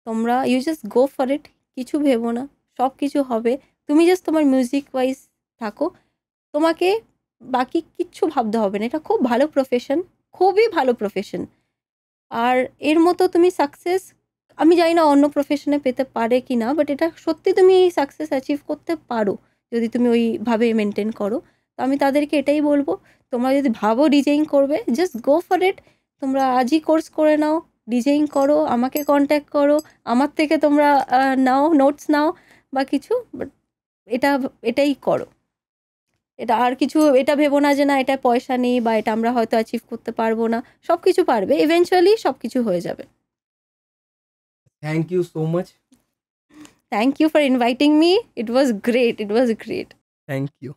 তোমরা you just go for it. কিছু ভেবো না, সব কিছু হবে। তুমি জাস্ট তোমার মিউজিক ওয়াইজ থাকো, তোমাকে বাকি কিচ্ছু ভাবতে হবে না। এটা খুব ভালো প্রফেশন, খুবই ভালো প্রফেশন। আর এর মতো তুমি সাকসেস, আমি জানি না অন্য প্রফেশনে পেতে পারে কি না, বাট এটা সত্যি তুমি সাকসেস অ্যাচিভ করতে পারো যদি তুমি ওইভাবে মেনটেন করো। তো আমি তাদেরকে এটাই বলবো, তোমরা যদি ভাবো ডিজাইন করবে, জাস্ট গো ফর ইট। তোমরা আজই কোর্স করে নাও, ডিজাইন করো, আমাকে কন্ট্যাক্ট করো, আমার থেকে তোমরা নাও, নোটস নাও বা কিছু, বাট এটাই করো। এটা আর কিছু, এটা ভেবো না যে না এটা পয়সা নেই বা এটা আমরা হয়তো অ্যাচিভ করতে পারবো না। সব কিছু পারবে, ইভেনচুয়ালি সব কিছু হয়ে যাবে। Thank you so much. Thank you for inviting me. It was great. It was great. Thank you.